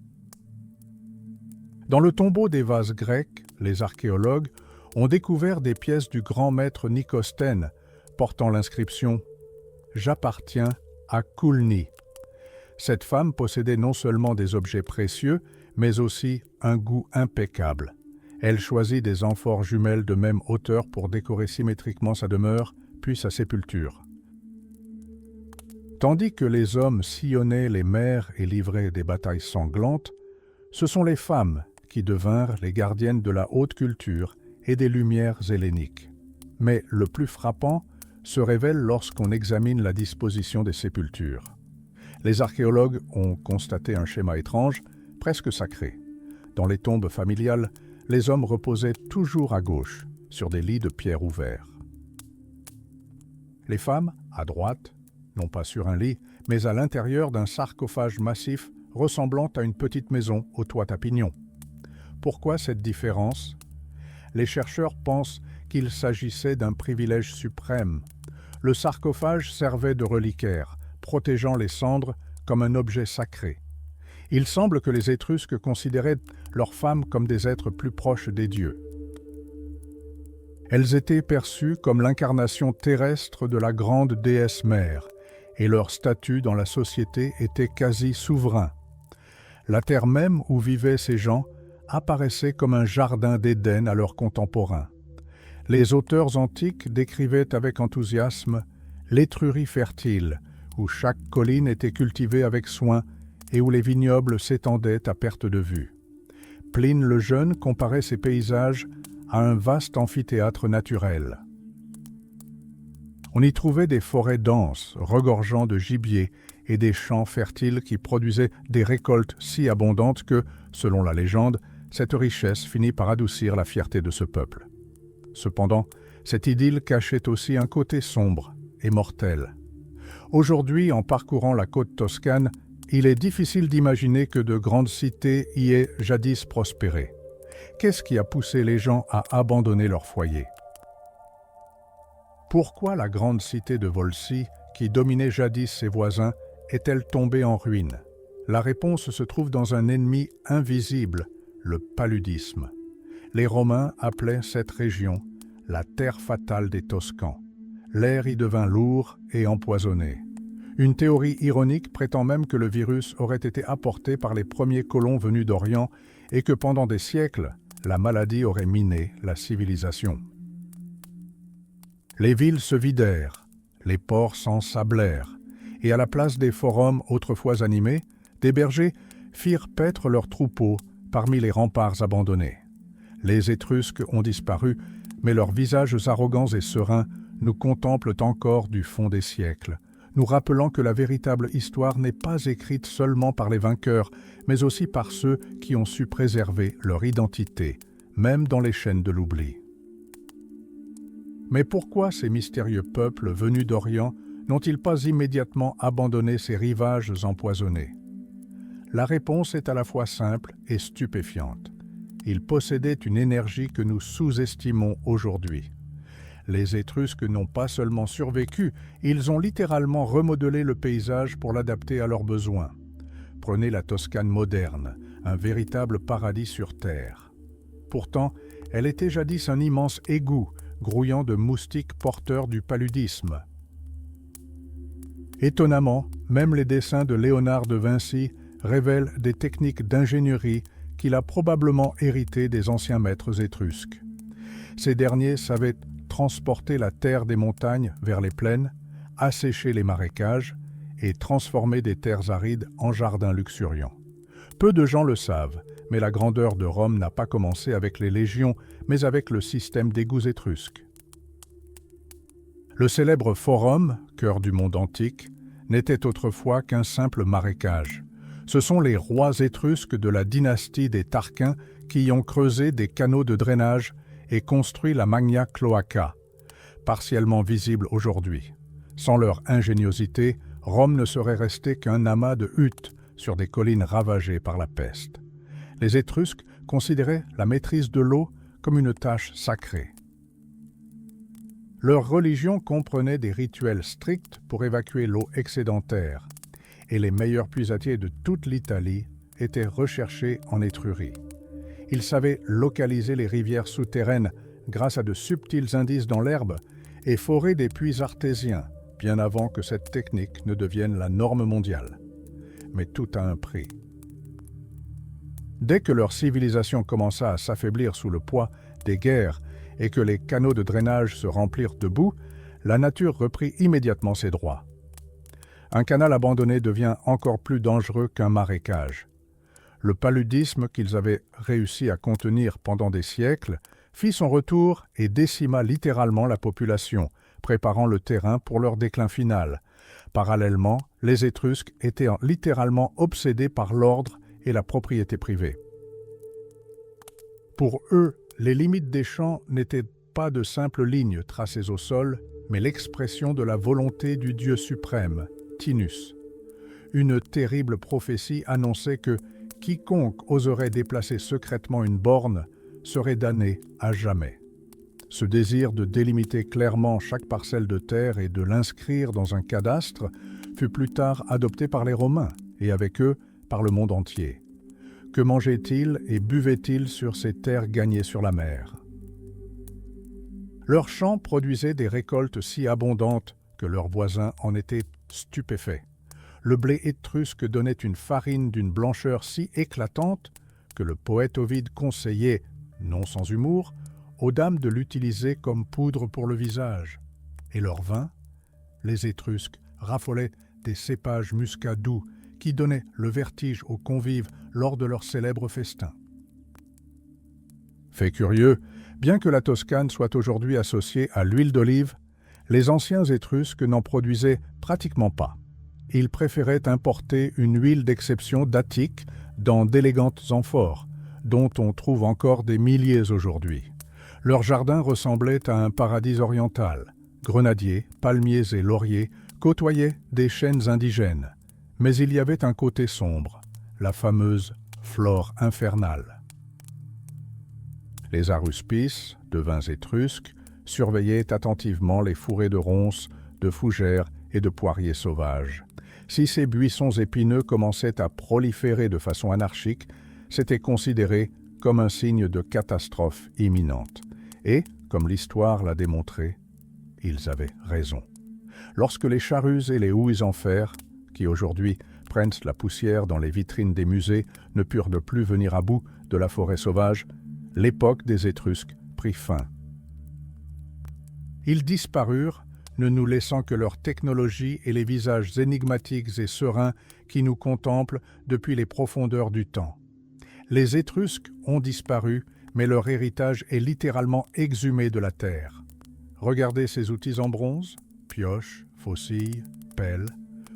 [SPEAKER 1] Dans le tombeau des vases grecs, les archéologues ont découvert des pièces du grand maître Nicostène portant l'inscription « J'appartiens à Coulni ». Cette femme possédait non seulement des objets précieux, mais aussi un goût impeccable. Elle choisit des amphores jumelles de même hauteur pour décorer symétriquement sa demeure, puis sa sépulture. Tandis que les hommes sillonnaient les mers et livraient des batailles sanglantes, ce sont les femmes qui devinrent les gardiennes de la haute culture et des lumières helléniques. Mais le plus frappant se révèle lorsqu'on examine la disposition des sépultures. Les archéologues ont constaté un schéma étrange, presque sacré. Dans les tombes familiales, les hommes reposaient toujours à gauche, sur des lits de pierre ouverts. Les femmes, à droite, non pas sur un lit, mais à l'intérieur d'un sarcophage massif ressemblant à une petite maison au toit à pignons. Pourquoi cette différence? Les chercheurs pensent qu'il s'agissait d'un privilège suprême. Le sarcophage servait de reliquaire, protégeant les cendres comme un objet sacré. Il semble que les Étrusques considéraient leurs femmes comme des êtres plus proches des dieux. Elles étaient perçues comme l'incarnation terrestre de la grande déesse mère, et leur statut dans la société était quasi souverain. La terre même où vivaient ces gens apparaissait comme un jardin d'Éden à leurs contemporains. Les auteurs antiques décrivaient avec enthousiasme l'Étrurie fertile, où chaque colline était cultivée avec soin et où les vignobles s'étendaient à perte de vue. Pline le Jeune comparait ces paysages à un vaste amphithéâtre naturel. On y trouvait des forêts denses, regorgeant de gibier, et des champs fertiles qui produisaient des récoltes si abondantes que, selon la légende, cette richesse finit par adoucir la fierté de ce peuple. Cependant, cette idylle cachait aussi un côté sombre et mortel. Aujourd'hui, en parcourant la côte toscane, il est difficile d'imaginer que de grandes cités y aient jadis prospéré. Qu'est-ce qui a poussé les gens à abandonner leur foyer? Pourquoi la grande cité de Volscie, qui dominait jadis ses voisins, est-elle tombée en ruine? La réponse se trouve dans un ennemi invisible, le paludisme. Les Romains appelaient cette région la terre fatale des Toscans. L'air y devint lourd et empoisonné. Une théorie ironique prétend même que le virus aurait été apporté par les premiers colons venus d'Orient et que pendant des siècles, la maladie aurait miné la civilisation. Les villes se vidèrent, les ports s'ensablèrent, et à la place des forums autrefois animés, des bergers firent paître leurs troupeaux parmi les remparts abandonnés. Les Étrusques ont disparu, mais leurs visages arrogants et sereins nous contemplent encore du fond des siècles, nous rappelant que la véritable histoire n'est pas écrite seulement par les vainqueurs, mais aussi par ceux qui ont su préserver leur identité, même dans les chaînes de l'oubli. Mais pourquoi ces mystérieux peuples venus d'Orient n'ont-ils pas immédiatement abandonné ces rivages empoisonnés? La réponse est à la fois simple et stupéfiante. Ils possédaient une énergie que nous sous-estimons aujourd'hui. Les Étrusques n'ont pas seulement survécu, ils ont littéralement remodelé le paysage pour l'adapter à leurs besoins. Prenez la Toscane moderne, un véritable paradis sur terre. Pourtant, elle était jadis un immense égout, grouillant de moustiques porteurs du paludisme. Étonnamment, même les dessins de Léonard de Vinci révèlent des techniques d'ingénierie qu'il a probablement héritées des anciens maîtres étrusques. Ces derniers savaient transporter la terre des montagnes vers les plaines, assécher les marécages et transformer des terres arides en jardins luxuriants. Peu de gens le savent, mais la grandeur de Rome n'a pas commencé avec les légions, mais avec le système d'égouts étrusques. Le célèbre Forum, cœur du monde antique, n'était autrefois qu'un simple marécage. Ce sont les rois étrusques de la dynastie des Tarquins qui y ont creusé des canaux de drainage et construit la Magna Cloaca, partiellement visible aujourd'hui. Sans leur ingéniosité, Rome ne serait restée qu'un amas de huttes sur des collines ravagées par la peste. Les Étrusques considéraient la maîtrise de l'eau comme une tâche sacrée. Leur religion comprenait des rituels stricts pour évacuer l'eau excédentaire, et les meilleurs puisatiers de toute l'Italie étaient recherchés en Étrurie. Ils savaient localiser les rivières souterraines grâce à de subtils indices dans l'herbe, et forer des puits artésiens, bien avant que cette technique ne devienne la norme mondiale. Mais tout a un prix. Dès que leur civilisation commença à s'affaiblir sous le poids des guerres et que les canaux de drainage se remplirent de boue, la nature reprit immédiatement ses droits. Un canal abandonné devient encore plus dangereux qu'un marécage. Le paludisme qu'ils avaient réussi à contenir pendant des siècles fit son retour et décima littéralement la population, préparant le terrain pour leur déclin final. Parallèlement, les Étrusques étaient littéralement obsédés par l'ordre et la propriété privée. Pour eux, les limites des champs n'étaient pas de simples lignes tracées au sol, mais l'expression de la volonté du Dieu suprême, Tinus. Une terrible prophétie annonçait que quiconque oserait déplacer secrètement une borne serait damné à jamais. Ce désir de délimiter clairement chaque parcelle de terre et de l'inscrire dans un cadastre fut plus tard adopté par les Romains et avec eux par le monde entier. Que mangeaient-ils et buvaient-ils sur ces terres gagnées sur la mer? Leurs champs produisaient des récoltes si abondantes que leurs voisins en étaient stupéfaits. Le blé étrusque donnait une farine d'une blancheur si éclatante que le poète Ovide conseillait, non sans humour, aux dames de l'utiliser comme poudre pour le visage. Et leur vin, les Étrusques raffolaient des cépages muscat doux qui donnaient le vertige aux convives lors de leurs célèbres festins. Fait curieux, bien que la Toscane soit aujourd'hui associée à l'huile d'olive, les anciens Étrusques n'en produisaient pratiquement pas. Ils préféraient importer une huile d'exception d'Attique dans d'élégantes amphores, dont on trouve encore des milliers aujourd'hui. Leur jardin ressemblait à un paradis oriental. Grenadiers, palmiers et lauriers côtoyaient des chênes indigènes. Mais il y avait un côté sombre, la fameuse flore infernale. Les aruspices, devins étrusques, surveillaient attentivement les fourrés de ronces, de fougères et de poiriers sauvages. Si ces buissons épineux commençaient à proliférer de façon anarchique, c'était considéré comme un signe de catastrophe imminente. Et, comme l'histoire l'a démontré, ils avaient raison. Lorsque les charrues et les houilles en fer, qui aujourd'hui prennent la poussière dans les vitrines des musées, ne purent de plus venir à bout de la forêt sauvage, l'époque des Étrusques prit fin. Ils disparurent, ne nous laissant que leur technologie et les visages énigmatiques et sereins qui nous contemplent depuis les profondeurs du temps. Les Étrusques ont disparu, mais leur héritage est littéralement exhumé de la terre. Regardez ces outils en bronze, pioches, faucilles, pelles.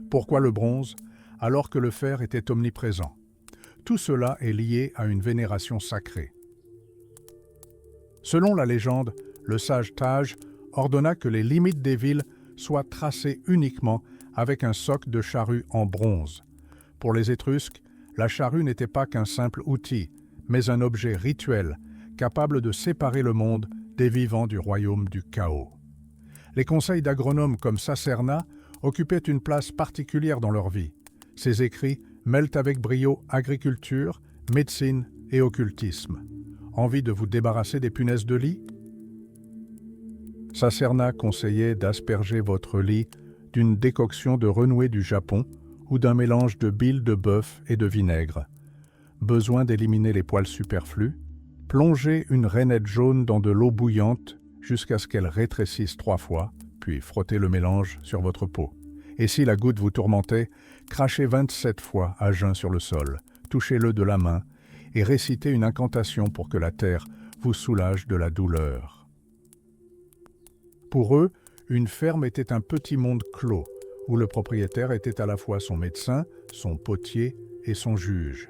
[SPEAKER 1] Pourquoi le bronze, alors que le fer était omniprésent? Tout cela est lié à une vénération sacrée. Selon la légende, le sage Tage ordonna que les limites des villes soient tracées uniquement avec un soc de charrue en bronze. Pour les Étrusques, la charrue n'était pas qu'un simple outil, mais un objet rituel, capable de séparer le monde des vivants du royaume du chaos. Les conseils d'agronomes comme Sacerna occupaient une place particulière dans leur vie. Ses écrits mêlent avec brio agriculture, médecine et occultisme. Envie de vous débarrasser des punaises de lit? Sacerna conseillait d'asperger votre lit d'une décoction de renouée du Japon ou d'un mélange de bile de bœuf et de vinaigre. Besoin d'éliminer les poils superflus? Plongez une rainette jaune dans de l'eau bouillante jusqu'à ce qu'elle rétrécisse 3 fois, puis frottez le mélange sur votre peau. Et si la goutte vous tourmentait, crachez 27 fois à jeun sur le sol, touchez-le de la main et récitez une incantation pour que la terre vous soulage de la douleur. Pour eux, une ferme était un petit monde clos, où le propriétaire était à la fois son médecin, son potier et son juge.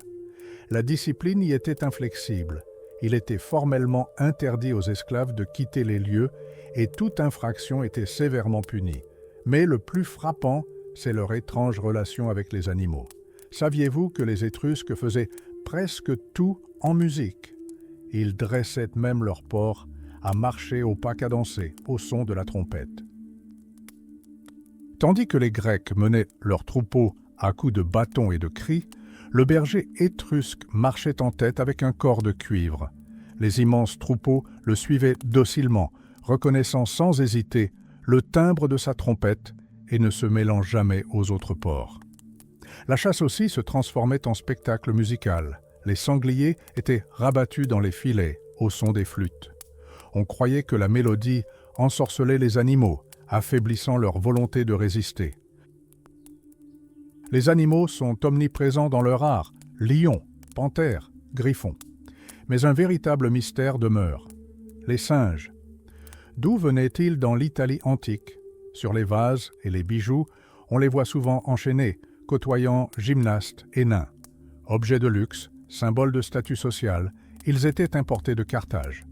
[SPEAKER 1] La discipline y était inflexible. Il était formellement interdit aux esclaves de quitter les lieux et toute infraction était sévèrement punie. Mais le plus frappant, c'est leur étrange relation avec les animaux. Saviez-vous que les Étrusques faisaient presque tout en musique? Ils dressaient même leurs porcs à marcher au pas cadencé, au son de la trompette. Tandis que les Grecs menaient leurs troupeaux à coups de bâtons et de cris, le berger étrusque marchait en tête avec un corps de cuivre. Les immenses troupeaux le suivaient docilement, reconnaissant sans hésiter le timbre de sa trompette et ne se mêlant jamais aux autres porcs. La chasse aussi se transformait en spectacle musical. Les sangliers étaient rabattus dans les filets au son des flûtes. On croyait que la mélodie ensorcelait les animaux, affaiblissant leur volonté de résister. Les animaux sont omniprésents dans leur art, lions, panthères, griffons. Mais un véritable mystère demeure. Les singes. D'où venaient-ils dans l'Italie antique? Sur les vases et les bijoux, on les voit souvent enchaînés, côtoyant gymnastes et nains. Objets de luxe, symboles de statut social, ils étaient importés de Carthage.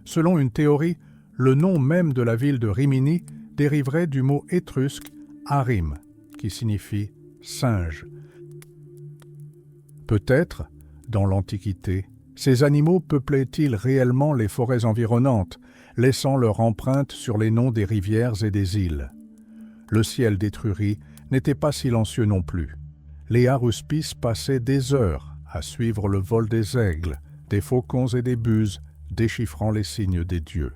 [SPEAKER 1] Selon une théorie, le nom même de la ville de Rimini dériverait du mot étrusque arim, qui signifie singe. Peut-être, dans l'Antiquité, ces animaux peuplaient-ils réellement les forêts environnantes, laissant leur empreinte sur les noms des rivières et des îles. Le ciel d'Étrurie n'était pas silencieux non plus. Les haruspices passaient des heures à suivre le vol des aigles, des faucons et des buses, déchiffrant les signes des dieux.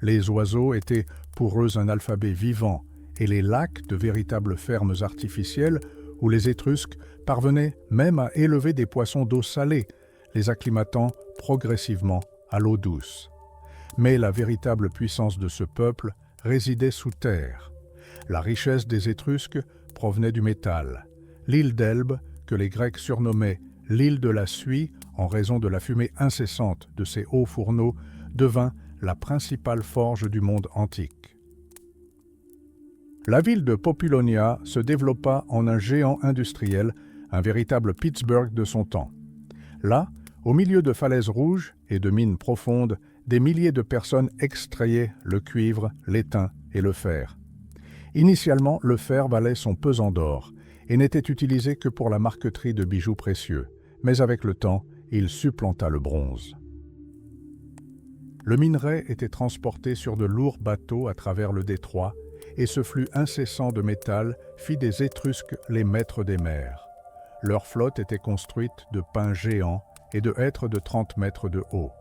[SPEAKER 1] Les oiseaux étaient pour eux un alphabet vivant, et les lacs de véritables fermes artificielles où les Étrusques parvenaient même à élever des poissons d'eau salée, les acclimatant progressivement à l'eau douce. Mais la véritable puissance de ce peuple résidait sous terre. La richesse des Étrusques provenait du métal. L'île d'Elbe, que les Grecs surnommaient l'île de la suie en raison de la fumée incessante de ses hauts fourneaux, devint la principale forge du monde antique. La ville de Populonia se développa en un géant industriel, un véritable Pittsburgh de son temps. Là, au milieu de falaises rouges et de mines profondes, des milliers de personnes extrayaient le cuivre, l'étain et le fer. Initialement, le fer valait son pesant d'or et n'était utilisé que pour la marqueterie de bijoux précieux, mais avec le temps, il supplanta le bronze. Le minerai était transporté sur de lourds bateaux à travers le détroit, et ce flux incessant de métal fit des Étrusques les maîtres des mers. Leur flotte était construite de pins géants et de hêtres de 30 mètres de haut.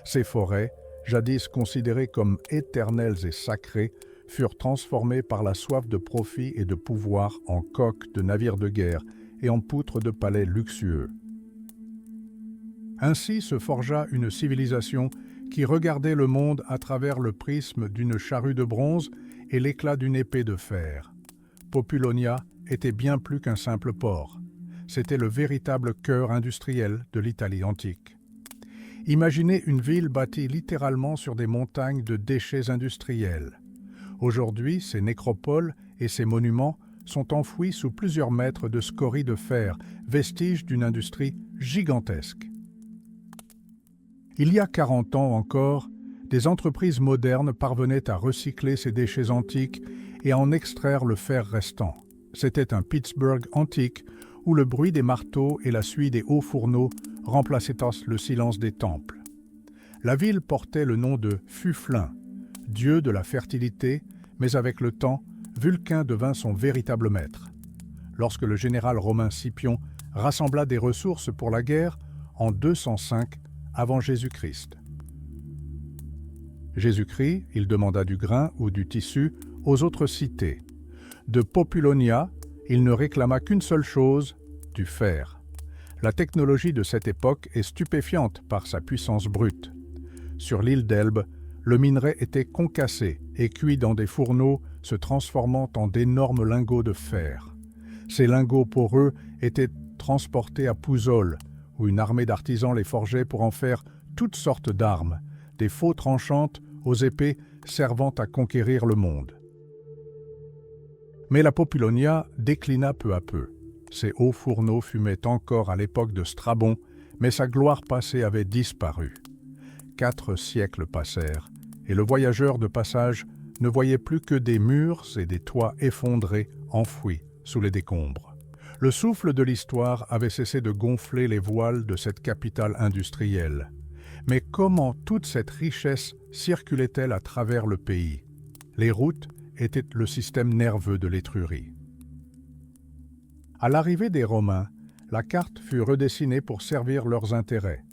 [SPEAKER 1] Ces forêts, jadis considérées comme éternelles et sacrées, furent transformées par la soif de profit et de pouvoir en coques de navires de guerre et en poutres de palais luxueux. Ainsi se forgea une civilisation qui regardait le monde à travers le prisme d'une charrue de bronze et l'éclat d'une épée de fer. Populonia était bien plus qu'un simple port. C'était le véritable cœur industriel de l'Italie antique. Imaginez une ville bâtie littéralement sur des montagnes de déchets industriels. Aujourd'hui, ces nécropoles et ces monuments sont enfouis sous plusieurs mètres de scories de fer, vestiges d'une industrie gigantesque. Il y a 40 ans encore, des entreprises modernes parvenaient à recycler ces déchets antiques et à en extraire le fer restant. C'était un Pittsburgh antique où le bruit des marteaux et la suie des hauts fourneaux remplaçaient le silence des temples. La ville portait le nom de Fuflin, dieu de la fertilité, mais avec le temps, Vulcain devint son véritable maître. Lorsque le général romain Scipion rassembla des ressources pour la guerre en 205 avant Jésus-Christ. Jésus-Christ, il demanda du grain ou du tissu aux autres cités. De Populonia, il ne réclama qu'une seule chose, du fer. La technologie de cette époque est stupéfiante par sa puissance brute. Sur l'île d'Elbe, le minerai était concassé et cuit dans des fourneaux se transformant en d'énormes lingots de fer. Ces lingots poreux étaient transportés à Pouzzoles, où une armée d'artisans les forgeait pour en faire toutes sortes d'armes, des faux tranchantes aux épées servant à conquérir le monde. Mais la Populonia déclina peu à peu. Ses hauts fourneaux fumaient encore à l'époque de Strabon, mais sa gloire passée avait disparu. 4 siècles passèrent, et le voyageur de passage ne voyait plus que des murs et des toits effondrés, enfouis sous les décombres. Le souffle de l'histoire avait cessé de gonfler les voiles de cette capitale industrielle. Mais comment toute cette richesse circulait-elle à travers le pays? Les routes étaient le système nerveux de l'Étrurie. À l'arrivée des Romains, la carte fut redessinée pour servir leurs intérêts.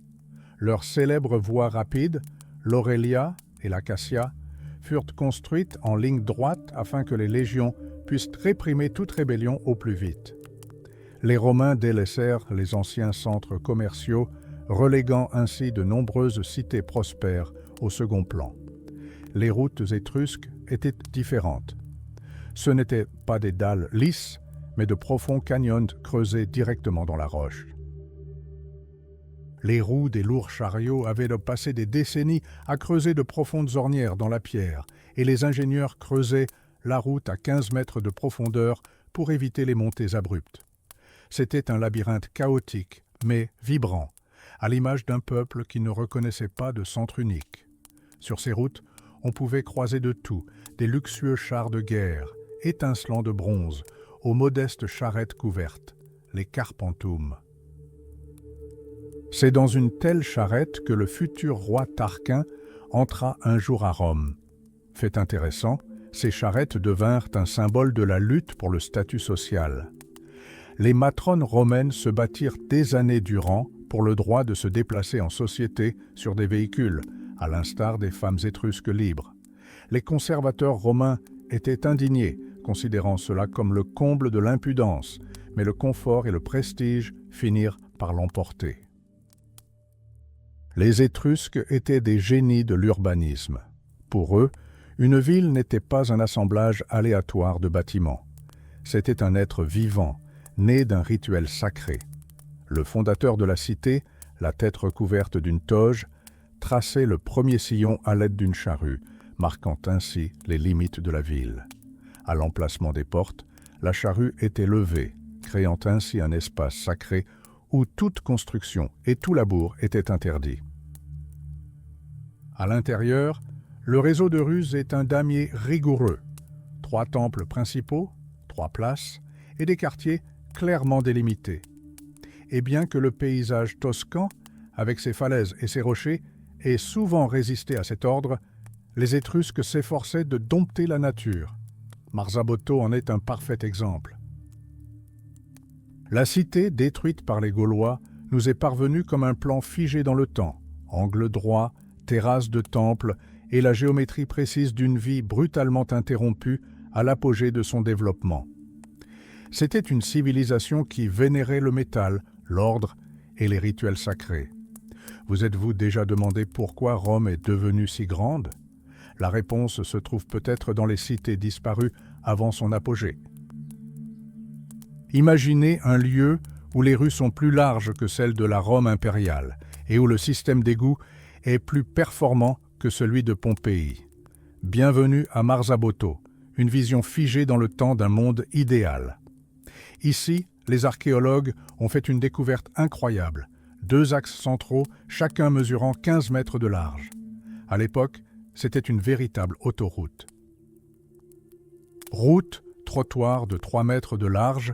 [SPEAKER 1] Leurs célèbres voies rapides, l'Aurelia et la Cassia, furent construites en ligne droite afin que les légions puissent réprimer toute rébellion au plus vite. Les Romains délaissèrent les anciens centres commerciaux, reléguant ainsi de nombreuses cités prospères au second plan. Les routes étrusques étaient différentes. Ce n'étaient pas des dalles lisses, mais de profonds canyons creusés directement dans la roche. Les roues des lourds chariots avaient passé des décennies à creuser de profondes ornières dans la pierre, et les ingénieurs creusaient la route à 15 mètres de profondeur pour éviter les montées abruptes. C'était un labyrinthe chaotique, mais vibrant, à l'image d'un peuple qui ne reconnaissait pas de centre unique. Sur ces routes, on pouvait croiser de tout, des luxueux chars de guerre, étincelants de bronze, aux modestes charrettes couvertes, les carpentums. C'est dans une telle charrette que le futur roi Tarquin entra un jour à Rome. Fait intéressant, ces charrettes devinrent un symbole de la lutte pour le statut social. Les matrones romaines se battirent des années durant pour le droit de se déplacer en société sur des véhicules, à l'instar des femmes étrusques libres. Les conservateurs romains étaient indignés, considérant cela comme le comble de l'impudence, mais le confort et le prestige finirent par l'emporter. Les Étrusques étaient des génies de l'urbanisme. Pour eux, une ville n'était pas un assemblage aléatoire de bâtiments. C'était un être vivant, né d'un rituel sacré. Le fondateur de la cité, la tête recouverte d'une toge, traçait le premier sillon à l'aide d'une charrue, marquant ainsi les limites de la ville. À l'emplacement des portes, la charrue était levée, créant ainsi un espace sacré où toute construction et tout labour étaient interdits. À l'intérieur, le réseau de rues est un damier rigoureux. 3 temples principaux, 3 places, et des quartiers clairement délimités. Et bien que le paysage toscan, avec ses falaises et ses rochers, ait souvent résisté à cet ordre, les Étrusques s'efforçaient de dompter la nature. Marzabotto en est un parfait exemple. La cité, détruite par les Gaulois, nous est parvenue comme un plan figé dans le temps, angle droit, terrasses de temples et la géométrie précise d'une vie brutalement interrompue à l'apogée de son développement. C'était une civilisation qui vénérait le métal, l'ordre et les rituels sacrés. Vous êtes-vous déjà demandé pourquoi Rome est devenue si grande ? La réponse se trouve peut-être dans les cités disparues avant son apogée. Imaginez un lieu où les rues sont plus larges que celles de la Rome impériale et où le système d'égouts est plus performant que celui de Pompéi. Bienvenue à Marzabotto, une vision figée dans le temps d'un monde idéal. Ici, les archéologues ont fait une découverte incroyable. 2 axes centraux, chacun mesurant 15 mètres de large. À l'époque, c'était une véritable autoroute. Route, trottoir de 3 mètres de large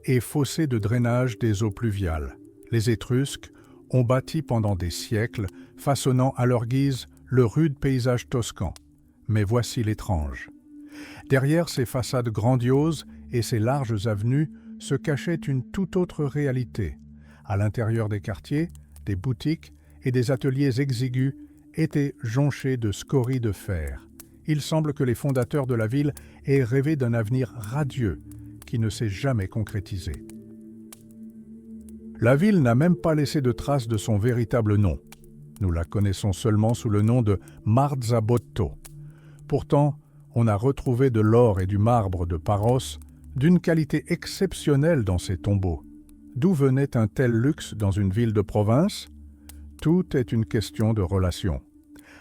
[SPEAKER 1] et fossé de drainage des eaux pluviales. Les Étrusques ont bâti pendant des siècles, façonnant à leur guise le rude paysage toscan. Mais voici l'étrange. Derrière ces façades grandioses et ces larges avenues se cachait une toute autre réalité. À l'intérieur des quartiers, des boutiques et des ateliers exigus étaient jonchés de scories de fer. Il semble que les fondateurs de la ville aient rêvé d'un avenir radieux qui ne s'est jamais concrétisé. La ville n'a même pas laissé de traces de son véritable nom. Nous la connaissons seulement sous le nom de Marzabotto. Pourtant, on a retrouvé de l'or et du marbre de Paros d'une qualité exceptionnelle dans ces tombeaux. D'où venait un tel luxe dans une ville de province ? Tout est une question de relation.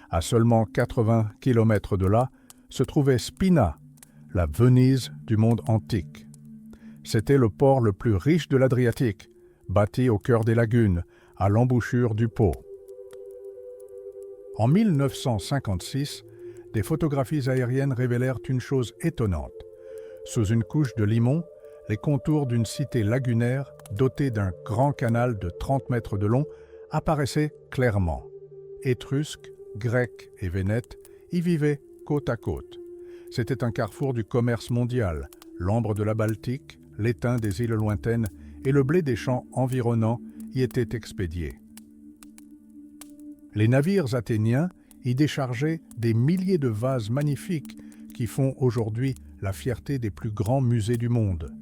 [SPEAKER 1] À seulement 80 km de là, se trouvait Spina, la Venise du monde antique. C'était le port le plus riche de l'Adriatique, bâti au cœur des lagunes, à l'embouchure du Pô. En 1956, des photographies aériennes révélèrent une chose étonnante. Sous une couche de limon, les contours d'une cité lagunaire dotée d'un grand canal de 30 mètres de long apparaissaient clairement. Étrusques, Grecs et Vénètes y vivaient côte à côte. C'était un carrefour du commerce mondial, l'ambre de la Baltique, l'étain des îles lointaines et le blé des champs environnants y étaient expédiés. Les navires athéniens y déchargeaient des milliers de vases magnifiques qui font aujourd'hui la fierté des plus grands musées du monde.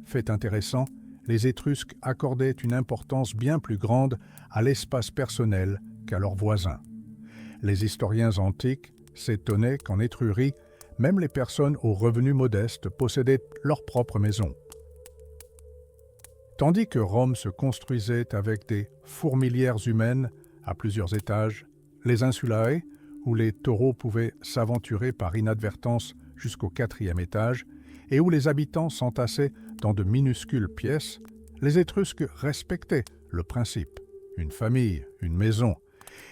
[SPEAKER 1] Fait intéressant, les Étrusques accordaient une importance bien plus grande à l'espace personnel qu'à leurs voisins. Les historiens antiques s'étonnaient qu'en Étrurie, même les personnes aux revenus modestes possédaient leur propre maison. Tandis que Rome se construisait avec des fourmilières humaines à plusieurs étages, les insulae, où les taureaux pouvaient s'aventurer par inadvertance jusqu'au 4e étage, et où les habitants s'entassaient dans de minuscules pièces, les Étrusques respectaient le principe. Une famille, une maison.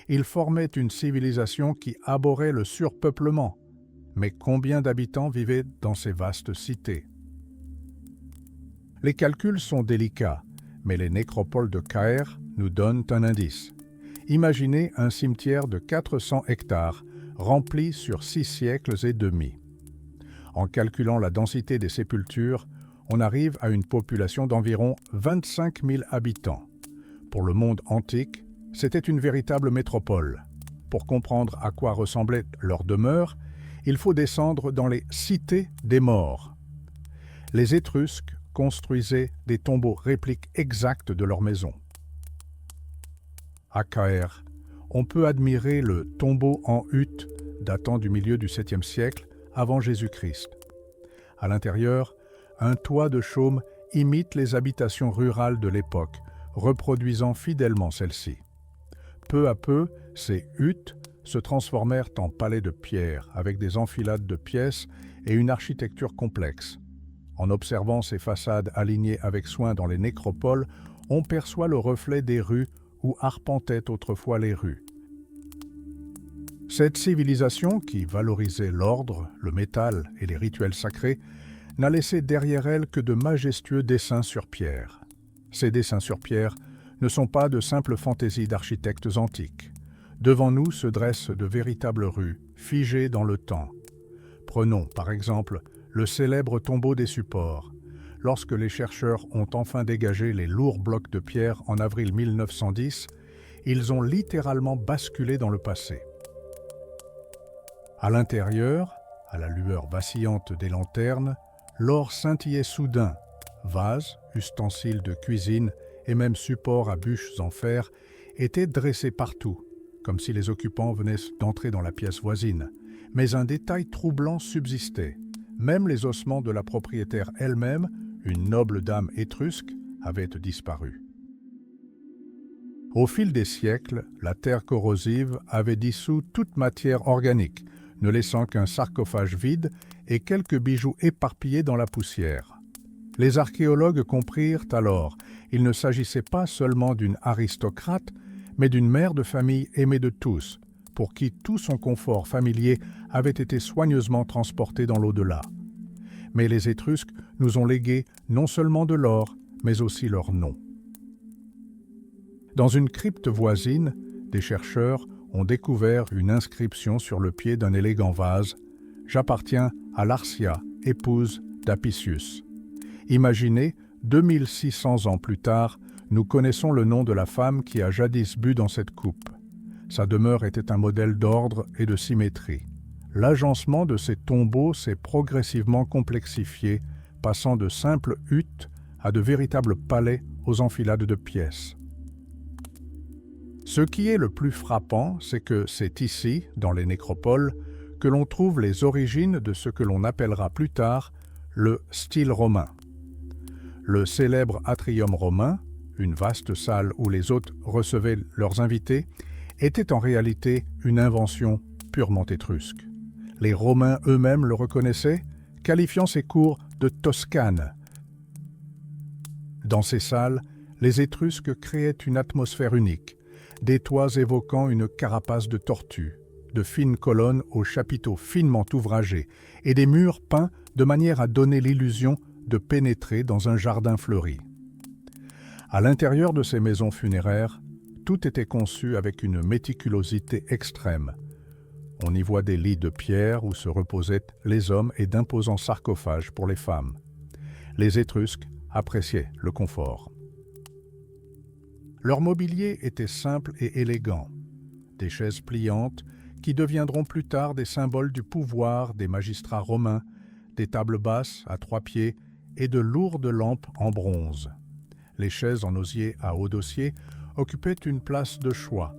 [SPEAKER 1] Ils formaient une civilisation qui abhorrait le surpeuplement. Mais combien d'habitants vivaient dans ces vastes cités? Les calculs sont délicats, mais les nécropoles de Caire nous donnent un indice. Imaginez un cimetière de 400 hectares, rempli sur 6 siècles et demi. En calculant la densité des sépultures, on arrive à une population d'environ 25 000 habitants. Pour le monde antique, c'était une véritable métropole. Pour comprendre à quoi ressemblait leur demeure, il faut descendre dans les cités des morts. Les Étrusques construisaient des tombeaux répliques exactes de leurs maisons. À Caire, on peut admirer le tombeau en hutte datant du milieu du 7e siècle avant Jésus-Christ. À l'intérieur, un toit de chaume imite les habitations rurales de l'époque, reproduisant fidèlement celles-ci. Peu à peu, ces huttes se transformèrent en palais de pierre, avec des enfilades de pièces et une architecture complexe. En observant ces façades alignées avec soin dans les nécropoles, on perçoit le reflet des rues où arpentaient autrefois les rues. Cette civilisation, qui valorisait l'ordre, le métal et les rituels sacrés, n'a laissé derrière elle que de majestueux dessins sur pierre. Ces dessins sur pierre ne sont pas de simples fantaisies d'architectes antiques. Devant nous se dressent de véritables rues, figées dans le temps. Prenons, par exemple, le célèbre tombeau des supports. Lorsque les chercheurs ont enfin dégagé les lourds blocs de pierre en avril 1910, ils ont littéralement basculé dans le passé. À l'intérieur, à la lueur vacillante des lanternes, l'or scintillait soudain. Vases, ustensiles de cuisine et même supports à bûches en fer étaient dressés partout, comme si les occupants venaient d'entrer dans la pièce voisine. Mais un détail troublant subsistait. Même les ossements de la propriétaire elle-même, une noble dame étrusque, avaient disparu. Au fil des siècles, la terre corrosive avait dissous toute matière organique, ne laissant qu'un sarcophage vide et quelques bijoux éparpillés dans la poussière. Les archéologues comprirent alors qu'il ne s'agissait pas seulement d'une aristocrate, mais d'une mère de famille aimée de tous, pour qui tout son confort familier avait été soigneusement transporté dans l'au-delà. Mais les Étrusques nous ont légué non seulement de l'or, mais aussi leur nom. Dans une crypte voisine, des chercheurs ont découvert une inscription sur le pied d'un élégant vase « J'appartiens à Larcia, épouse d'Apicius ». Imaginez, 2600 ans plus tard, nous connaissons le nom de la femme qui a jadis bu dans cette coupe. Sa demeure était un modèle d'ordre et de symétrie. L'agencement de ces tombeaux s'est progressivement complexifié, passant de simples huttes à de véritables palais aux enfilades de pièces. Ce qui est le plus frappant, c'est que c'est ici, dans les nécropoles, que l'on trouve les origines de ce que l'on appellera plus tard le style romain. Le célèbre atrium romain, une vaste salle où les hôtes recevaient leurs invités, était en réalité une invention purement étrusque. Les Romains eux-mêmes le reconnaissaient, qualifiant ces cours de Toscane. Dans ces salles, les Étrusques créaient une atmosphère unique, des toits évoquant une carapace de tortue, de fines colonnes aux chapiteaux finement ouvragés et des murs peints de manière à donner l'illusion de pénétrer dans un jardin fleuri. À l'intérieur de ces maisons funéraires, tout était conçu avec une méticulosité extrême. On y voit des lits de pierre où se reposaient les hommes et d'imposants sarcophages pour les femmes. Les Étrusques appréciaient le confort. Leur mobilier était simple et élégant. des chaises pliantes, qui deviendront plus tard des symboles du pouvoir des magistrats romains, des tables basses à 3 pieds et de lourdes lampes en bronze. Les chaises en osier à haut dossier occupaient une place de choix.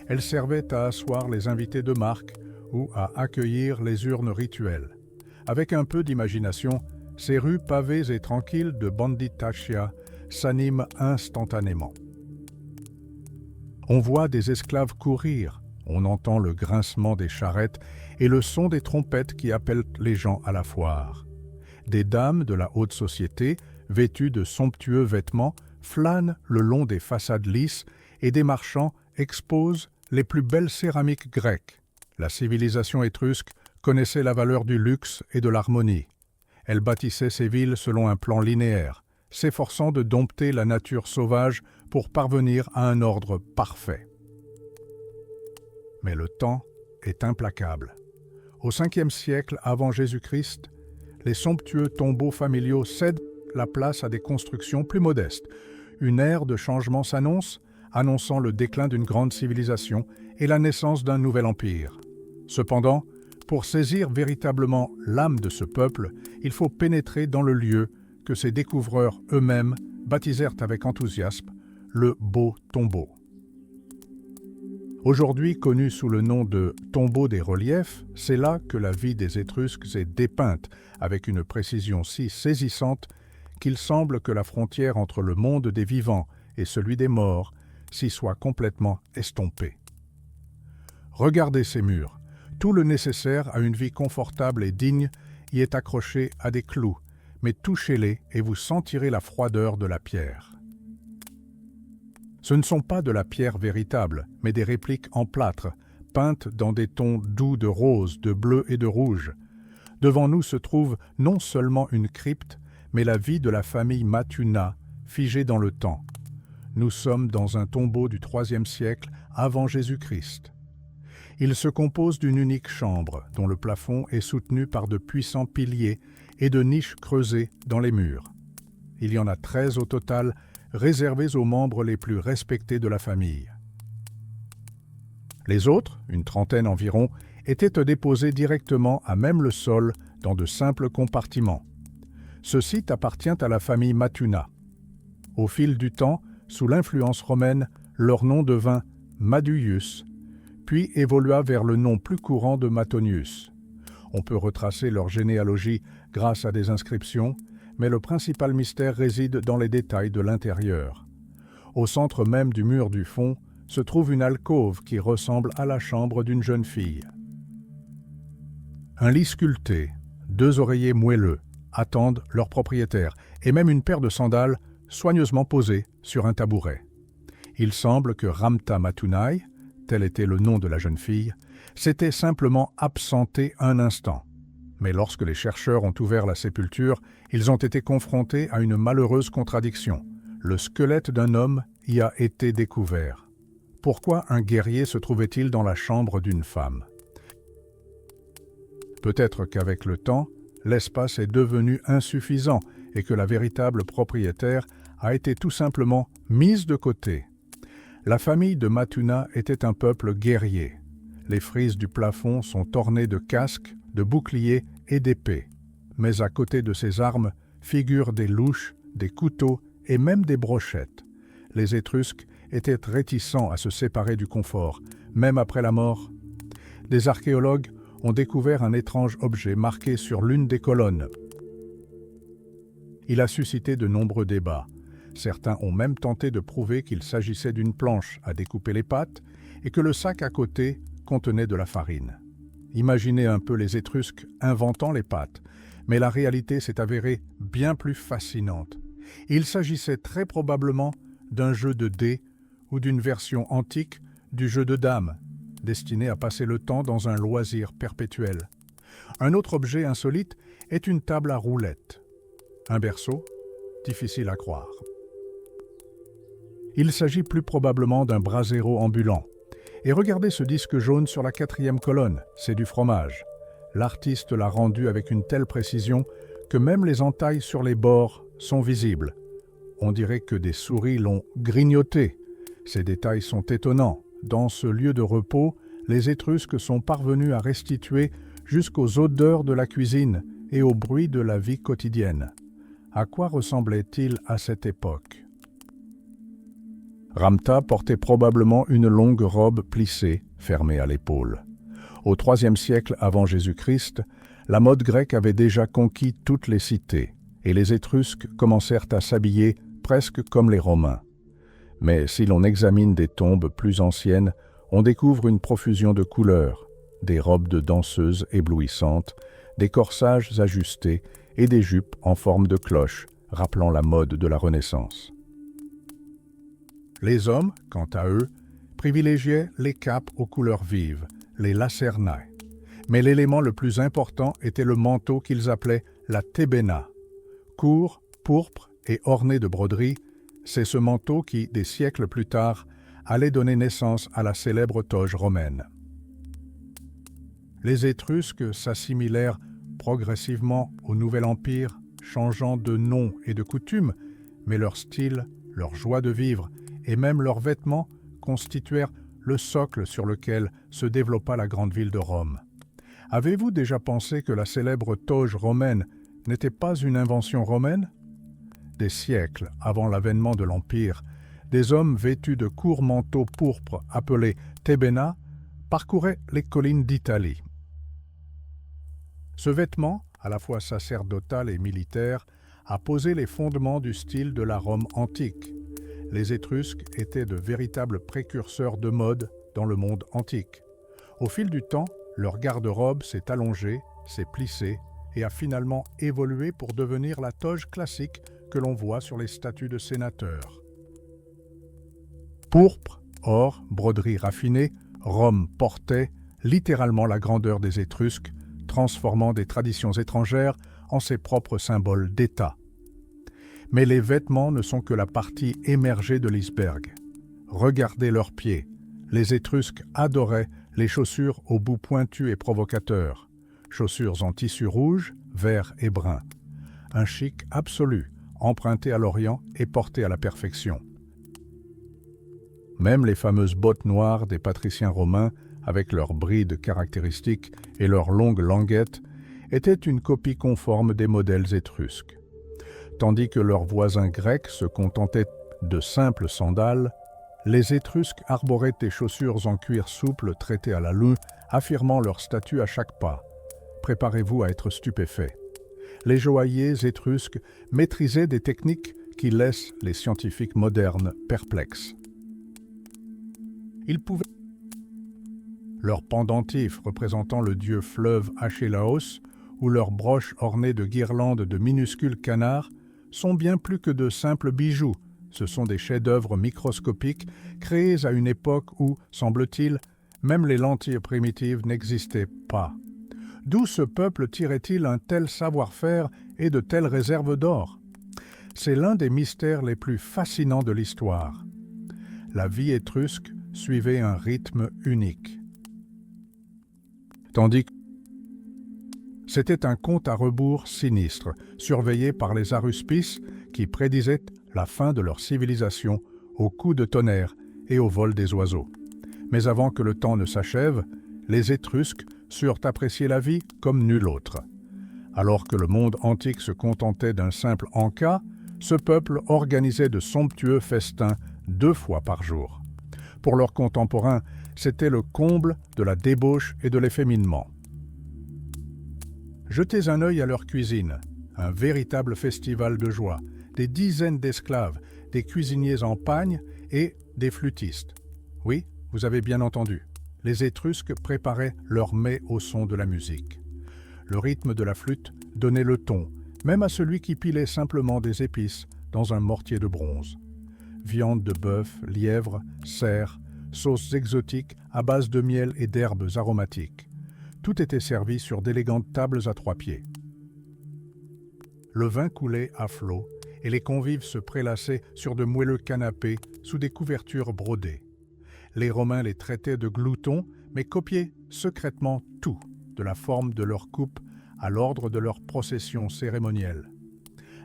[SPEAKER 1] Elles servaient à asseoir les invités de marque ou à accueillir les urnes rituelles. Avec un peu d'imagination, ces rues pavées et tranquilles de Banditaccia s'animent instantanément. On voit des esclaves courir, on entend le grincement des charrettes et le son des trompettes qui appellent les gens à la foire. Des dames de la haute société, vêtues de somptueux vêtements, flânent le long des façades lisses et des marchands exposent les plus belles céramiques grecques. La civilisation étrusque connaissait la valeur du luxe et de l'harmonie. Elle bâtissait ses villes selon un plan linéaire, s'efforçant de dompter la nature sauvage pour parvenir à un ordre parfait. Mais le temps est implacable. Au 5e siècle avant Jésus-Christ, les somptueux tombeaux familiaux cèdent la place à des constructions plus modestes. Une ère de changement s'annonce, annonçant le déclin d'une grande civilisation et la naissance d'un nouvel empire. Cependant, pour saisir véritablement l'âme de ce peuple, il faut pénétrer dans le lieu que ses découvreurs eux-mêmes baptisèrent avec enthousiasme le Beau Tombeau. Aujourd'hui connu sous le nom de tombeau des reliefs, c'est là que la vie des Étrusques est dépeinte avec une précision si saisissante qu'il semble que la frontière entre le monde des vivants et celui des morts s'y soit complètement estompée. Regardez ces murs. Tout le nécessaire à une vie confortable et digne y est accroché à des clous, mais touchez-les et vous sentirez la froideur de la pierre. Ce ne sont pas de la pierre véritable, mais des répliques en plâtre, peintes dans des tons doux de rose, de bleu et de rouge. Devant nous se trouve non seulement une crypte, mais la vie de la famille Matuna, figée dans le temps. Nous sommes dans un tombeau du IIIe siècle avant Jésus-Christ. Il se compose d'une unique chambre, dont le plafond est soutenu par de puissants piliers et de niches creusées dans les murs. Il y en a 13 au total, réservés aux membres les plus respectés de la famille. Les autres, une trentaine environ, étaient déposés directement à même le sol dans de simples compartiments. Ce site appartient à la famille Matuna. Au fil du temps, sous l'influence romaine, leur nom devint Maduius, puis évolua vers le nom plus courant de Matonius. On peut retracer leur généalogie grâce à des inscriptions, mais le principal mystère réside dans les détails de l'intérieur. Au centre même du mur du fond se trouve une alcôve qui ressemble à la chambre d'une jeune fille. Un lit sculpté, 2 oreillers moelleux, attendent leur propriétaire, et même une paire de sandales soigneusement posées sur un tabouret. Il semble que Ramta Matunai, tel était le nom de la jeune fille, s'était simplement absentée un instant. Mais lorsque les chercheurs ont ouvert la sépulture, ils ont été confrontés à une malheureuse contradiction. Le squelette d'un homme y a été découvert. Pourquoi un guerrier se trouvait-il dans la chambre d'une femme? Peut-être qu'avec le temps, l'espace est devenu insuffisant et que la véritable propriétaire a été tout simplement mise de côté. La famille de Matuna était un peuple guerrier. Les frises du plafond sont ornées de casques, de boucliers et d'épées. Mais à côté de ces armes figurent des louches, des couteaux et même des brochettes. Les Étrusques étaient réticents à se séparer du confort, même après la mort. Des archéologues ont découvert un étrange objet marqué sur l'une des colonnes. Il a suscité de nombreux débats. Certains ont même tenté de prouver qu'il s'agissait d'une planche à découper les pâtes et que le sac à côté contenait de la farine. Imaginez un peu les Étrusques inventant les pâtes, mais la réalité s'est avérée bien plus fascinante. Il s'agissait très probablement d'un jeu de dés ou d'une version antique du jeu de dames, destiné à passer le temps dans un loisir perpétuel. Un autre objet insolite est une table à roulettes. Un berceau, difficile à croire. Il s'agit plus probablement d'un brasero ambulant. Et regardez ce disque jaune sur la 4e colonne, c'est du fromage. L'artiste l'a rendu avec une telle précision que même les entailles sur les bords sont visibles. On dirait que des souris l'ont grignoté. Ces détails sont étonnants, dans ce lieu de repos, les Étrusques sont parvenus à restituer jusqu'aux odeurs de la cuisine et au bruit de la vie quotidienne. À quoi ressemblait-il à cette époque? Ramta portait probablement une longue robe plissée, fermée à l'épaule. Au IIIe siècle avant Jésus-Christ, la mode grecque avait déjà conquis toutes les cités, et les Étrusques commencèrent à s'habiller presque comme les Romains. Mais si l'on examine des tombes plus anciennes, on découvre une profusion de couleurs, des robes de danseuses éblouissantes, des corsages ajustés et des jupes en forme de cloche, rappelant la mode de la Renaissance. Les hommes, quant à eux, privilégiaient les capes aux couleurs vives, les lacernae. Mais l'élément le plus important était le manteau qu'ils appelaient la tébéna. Court, pourpre et orné de broderies, c'est ce manteau qui, des siècles plus tard, allait donner naissance à la célèbre toge romaine. Les Étrusques s'assimilèrent progressivement au Nouvel Empire, changeant de nom et de coutumes, mais leur style, leur joie de vivre et même leurs vêtements constituèrent le socle sur lequel se développa la grande ville de Rome. Avez-vous déjà pensé que la célèbre toge romaine n'était pas une invention romaine? Des siècles avant l'avènement de l'Empire, des hommes vêtus de courts manteaux pourpres appelés tébéna parcouraient les collines d'Italie. Ce vêtement, à la fois sacerdotal et militaire, a posé les fondements du style de la Rome antique. Les Étrusques étaient de véritables précurseurs de mode dans le monde antique. Au fil du temps, leur garde-robe s'est allongée, s'est plissée et a finalement évolué pour devenir la toge classique que l'on voit sur les statues de sénateurs. Pourpre, or, broderie raffinée, Rome portait littéralement la grandeur des Étrusques, transformant des traditions étrangères en ses propres symboles d'État. Mais les vêtements ne sont que la partie émergée de l'iceberg. Regardez leurs pieds. Les Étrusques adoraient les chaussures aux bouts pointus et provocateurs, chaussures en tissu rouge, vert et brun. Un chic absolu, emprunté à l'Orient et porté à la perfection. Même les fameuses bottes noires des patriciens romains, avec leurs brides caractéristiques et leurs longues languettes, étaient une copie conforme des modèles étrusques. Tandis que leurs voisins grecs se contentaient de simples sandales, les Étrusques arboraient des chaussures en cuir souple traitées à la lue, affirmant leur statut à chaque pas. Préparez-vous à être stupéfaits. Les joailliers étrusques maîtrisaient des techniques qui laissent les scientifiques modernes perplexes. Ils pouvaient... Leurs pendentifs représentant le dieu fleuve Achélaos ou leurs broches ornées de guirlandes de minuscules canards sont bien plus que de simples bijoux. Ce sont des chefs-d'œuvre microscopiques créés à une époque où, semble-t-il, même les lentilles primitives n'existaient pas. D'où ce peuple tirait-il un tel savoir-faire et de telles réserves d'or? C'est l'un des mystères les plus fascinants de l'histoire. La vie étrusque suivait un rythme unique. Tandis que c'était un compte à rebours sinistre, surveillé par les aruspices qui prédisaient la fin de leur civilisation aux coups de tonnerre et au vol des oiseaux. Mais avant que le temps ne s'achève, les Étrusques surent apprécier la vie comme nul autre. Alors que le monde antique se contentait d'un simple en-cas, ce peuple organisait de somptueux festins 2 fois par jour. Pour leurs contemporains, c'était le comble de la débauche et de l'efféminement. Jetez un œil à leur cuisine, un véritable festival de joie, des dizaines d'esclaves, des cuisiniers en pagne et des flûtistes. Oui, vous avez bien entendu, les Étrusques préparaient leurs mets au son de la musique. Le rythme de la flûte donnait le ton, même à celui qui pilait simplement des épices dans un mortier de bronze. Viande de bœuf, lièvre, cerf, sauces exotiques à base de miel et d'herbes aromatiques. Tout était servi sur d'élégantes tables à 3 pieds. Le vin coulait à flots et les convives se prélassaient sur de moelleux canapés sous des couvertures brodées. Les Romains les traitaient de gloutons, mais copiaient secrètement tout, de la forme de leur coupe à l'ordre de leur procession cérémonielle.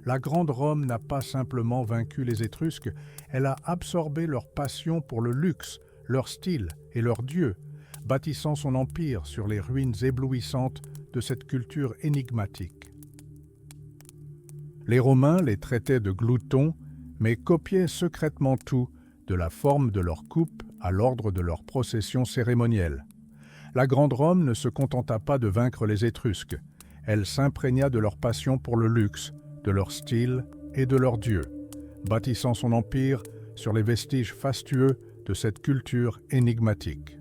[SPEAKER 1] La grande Rome n'a pas simplement vaincu les Étrusques, elle a absorbé leur passion pour le luxe, leur style et leurs dieux, bâtissant son empire sur les ruines éblouissantes de cette culture énigmatique. Les Romains les traitaient de gloutons, mais copiaient secrètement tout, de la forme de leur coupe à l'ordre de leurs processions cérémonielles. La Grande Rome ne se contenta pas de vaincre les Étrusques, elle s'imprégna de leur passion pour le luxe, de leur style et de leurs dieux, bâtissant son empire sur les vestiges fastueux de cette culture énigmatique.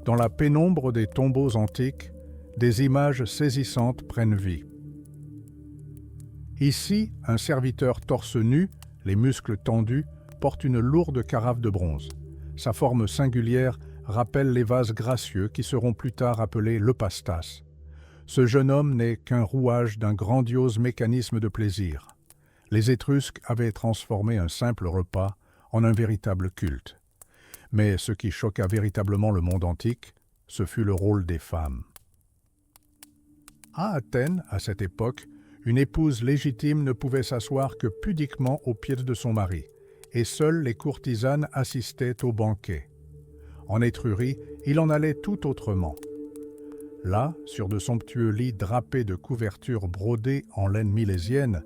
[SPEAKER 1] Dans la pénombre des tombeaux antiques, des images saisissantes prennent vie. Ici, un serviteur torse nu, les muscles tendus, porte une lourde carafe de bronze. Sa forme singulière rappelle les vases gracieux qui seront plus tard appelés le pastas. Ce jeune homme n'est qu'un rouage d'un grandiose mécanisme de plaisir. Les Étrusques avaient transformé un simple repas en un véritable culte. Mais ce qui choqua véritablement le monde antique, ce fut le rôle des femmes. À Athènes, à cette époque, une épouse légitime ne pouvait s'asseoir que pudiquement aux pieds de son mari, et seules les courtisanes assistaient au banquet. En Étrurie, il en allait tout autrement. Là, sur de somptueux lits drapés de couvertures brodées en laine milésienne,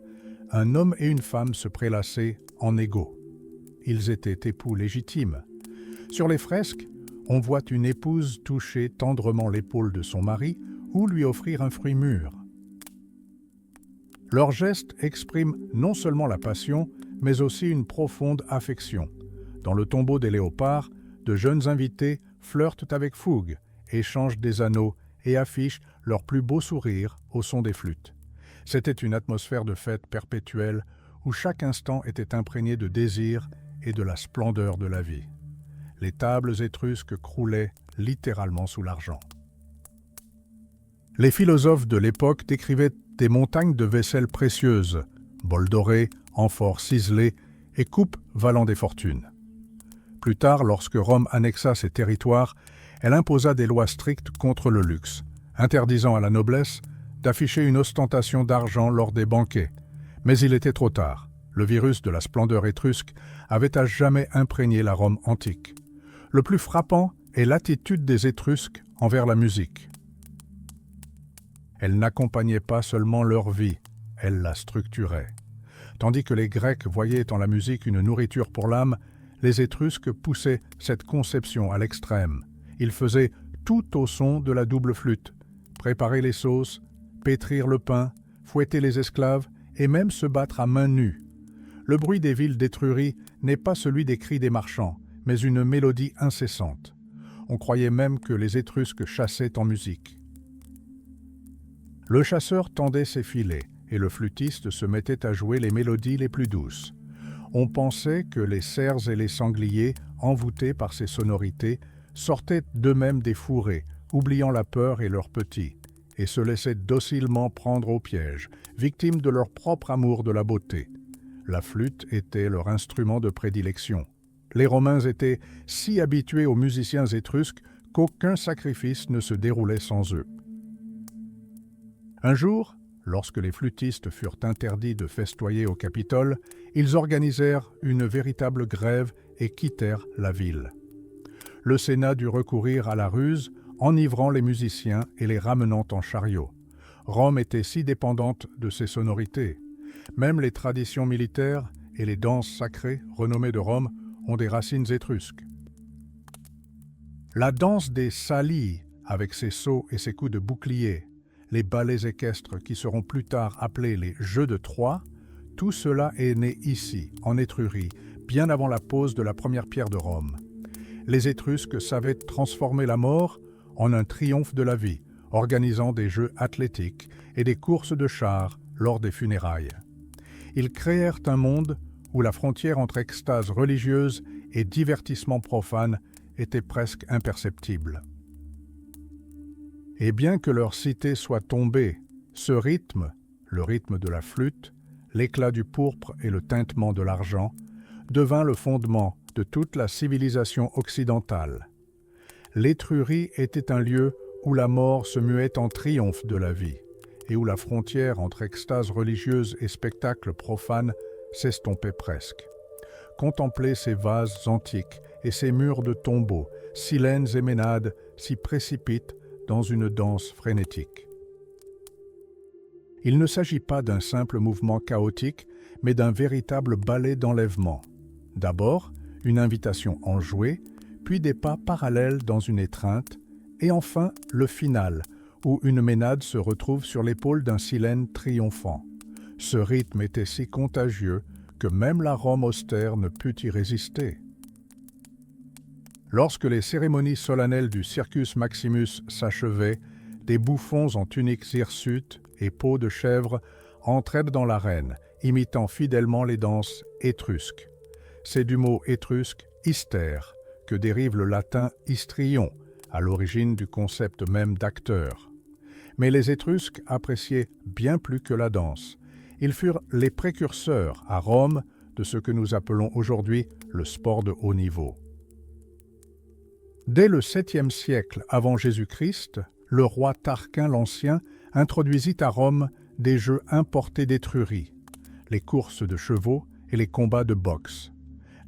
[SPEAKER 1] un homme et une femme se prélassaient en égaux. Ils étaient époux légitimes. Sur les fresques, on voit une épouse toucher tendrement l'épaule de son mari ou lui offrir un fruit mûr. Leurs gestes expriment non seulement la passion, mais aussi une profonde affection. Dans le tombeau des léopards, de jeunes invités flirtent avec fougue, échangent des anneaux et affichent leur plus beau sourire au son des flûtes. C'était une atmosphère de fête perpétuelle où chaque instant était imprégné de désir et de la splendeur de la vie. Les tables étrusques croulaient littéralement sous l'argent. Les philosophes de l'époque décrivaient des montagnes de vaisselle précieuse, bols dorés, amphores ciselés et coupes valant des fortunes. Plus tard, lorsque Rome annexa ses territoires, elle imposa des lois strictes contre le luxe, interdisant à la noblesse d'afficher une ostentation d'argent lors des banquets. Mais il était trop tard. Le virus de la splendeur étrusque avait à jamais imprégné la Rome antique. Le plus frappant est l'attitude des Étrusques envers la musique. Elle n'accompagnait pas seulement leur vie, elle la structurait. Tandis que les Grecs voyaient en la musique une nourriture pour l'âme, les Étrusques poussaient cette conception à l'extrême. Ils faisaient tout au son de la double flûte, préparer les sauces, pétrir le pain, fouetter les esclaves et même se battre à mains nues. Le bruit des villes d'Étrurie n'est pas celui des cris des marchands, mais une mélodie incessante. On croyait même que les Étrusques chassaient en musique. Le chasseur tendait ses filets et le flûtiste se mettait à jouer les mélodies les plus douces. On pensait que les cerfs et les sangliers, envoûtés par ces sonorités, sortaient d'eux-mêmes des fourrés, oubliant la peur et leurs petits, et se laissaient docilement prendre au piège, victimes de leur propre amour de la beauté. La flûte était leur instrument de prédilection. Les Romains étaient si habitués aux musiciens étrusques qu'aucun sacrifice ne se déroulait sans eux. Un jour, lorsque les flûtistes furent interdits de festoyer au Capitole, ils organisèrent une véritable grève et quittèrent la ville. Le Sénat dut recourir à la ruse, enivrant les musiciens et les ramenant en chariot. Rome était si dépendante de ces sonorités. Même les traditions militaires et les danses sacrées renommées de Rome ont des racines étrusques. La danse des Salii, avec ses sauts et ses coups de bouclier, les ballets équestres qui seront plus tard appelés les Jeux de Troie, tout cela est né ici, en Étrurie, bien avant la pose de la première pierre de Rome. Les Étrusques savaient transformer la mort en un triomphe de la vie, organisant des jeux athlétiques et des courses de chars lors des funérailles. Ils créèrent un monde où la frontière entre extase religieuse et divertissement profane était presque imperceptible. Et bien que leur cité soit tombée, ce rythme, le rythme de la flûte, l'éclat du pourpre et le tintement de l'argent, devint le fondement de toute la civilisation occidentale. L'Étrurie était un lieu où la mort se muait en triomphe de la vie et où la frontière entre extase religieuse et spectacle profane s'estompait presque. Contempler ces vases antiques et ses murs de tombeaux, silènes et ménades s'y précipitent dans une danse frénétique. Il ne s'agit pas d'un simple mouvement chaotique, mais d'un véritable ballet d'enlèvement. D'abord, une invitation enjouée, puis des pas parallèles dans une étreinte, et enfin le final, où une ménade se retrouve sur l'épaule d'un Silène triomphant. Ce rythme était si contagieux que même la Rome austère ne put y résister. Lorsque les cérémonies solennelles du Circus Maximus s'achevaient, des bouffons en tuniques hirsutes et peaux de chèvre entraient dans l'arène, imitant fidèlement les danses étrusques. C'est du mot étrusque « hystère » que dérive le latin « histrion », à l'origine du concept même d'acteur. Mais les Étrusques appréciaient bien plus que la danse. Ils furent les précurseurs, à Rome, de ce que nous appelons aujourd'hui le sport de haut niveau. Dès le 7e siècle avant Jésus-Christ, le roi Tarquin l'Ancien introduisit à Rome des jeux importés d'Étrurie, les courses de chevaux et les combats de boxe.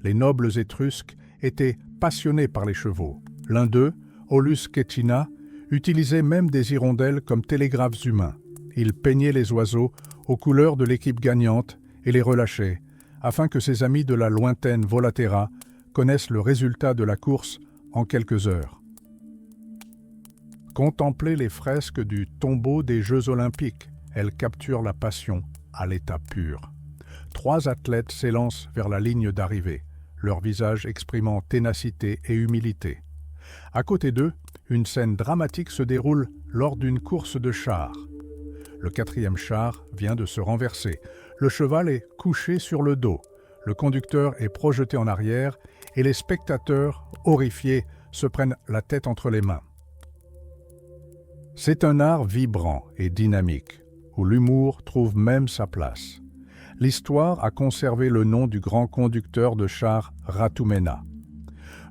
[SPEAKER 1] Les nobles étrusques étaient passionnés par les chevaux. L'un d'eux, Aulus Caecina, utilisait même des hirondelles comme télégraphes humains. Il peignait les oiseaux aux couleurs de l'équipe gagnante et les relâchait, afin que ses amis de la lointaine Volaterra connaissent le résultat de la course en quelques heures. Contemplez les fresques du tombeau des Jeux olympiques. Elles capturent la passion à l'état pur. 3 athlètes s'élancent vers la ligne d'arrivée, leur visage exprimant ténacité et humilité. À côté d'eux, une scène dramatique se déroule lors d'une course de chars. Le 4e char vient de se renverser. Le cheval est couché sur le dos. Le conducteur est projeté en arrière et les spectateurs, horrifiés, se prennent la tête entre les mains. C'est un art vibrant et dynamique, où l'humour trouve même sa place. L'histoire a conservé le nom du grand conducteur de chars Ratoumena.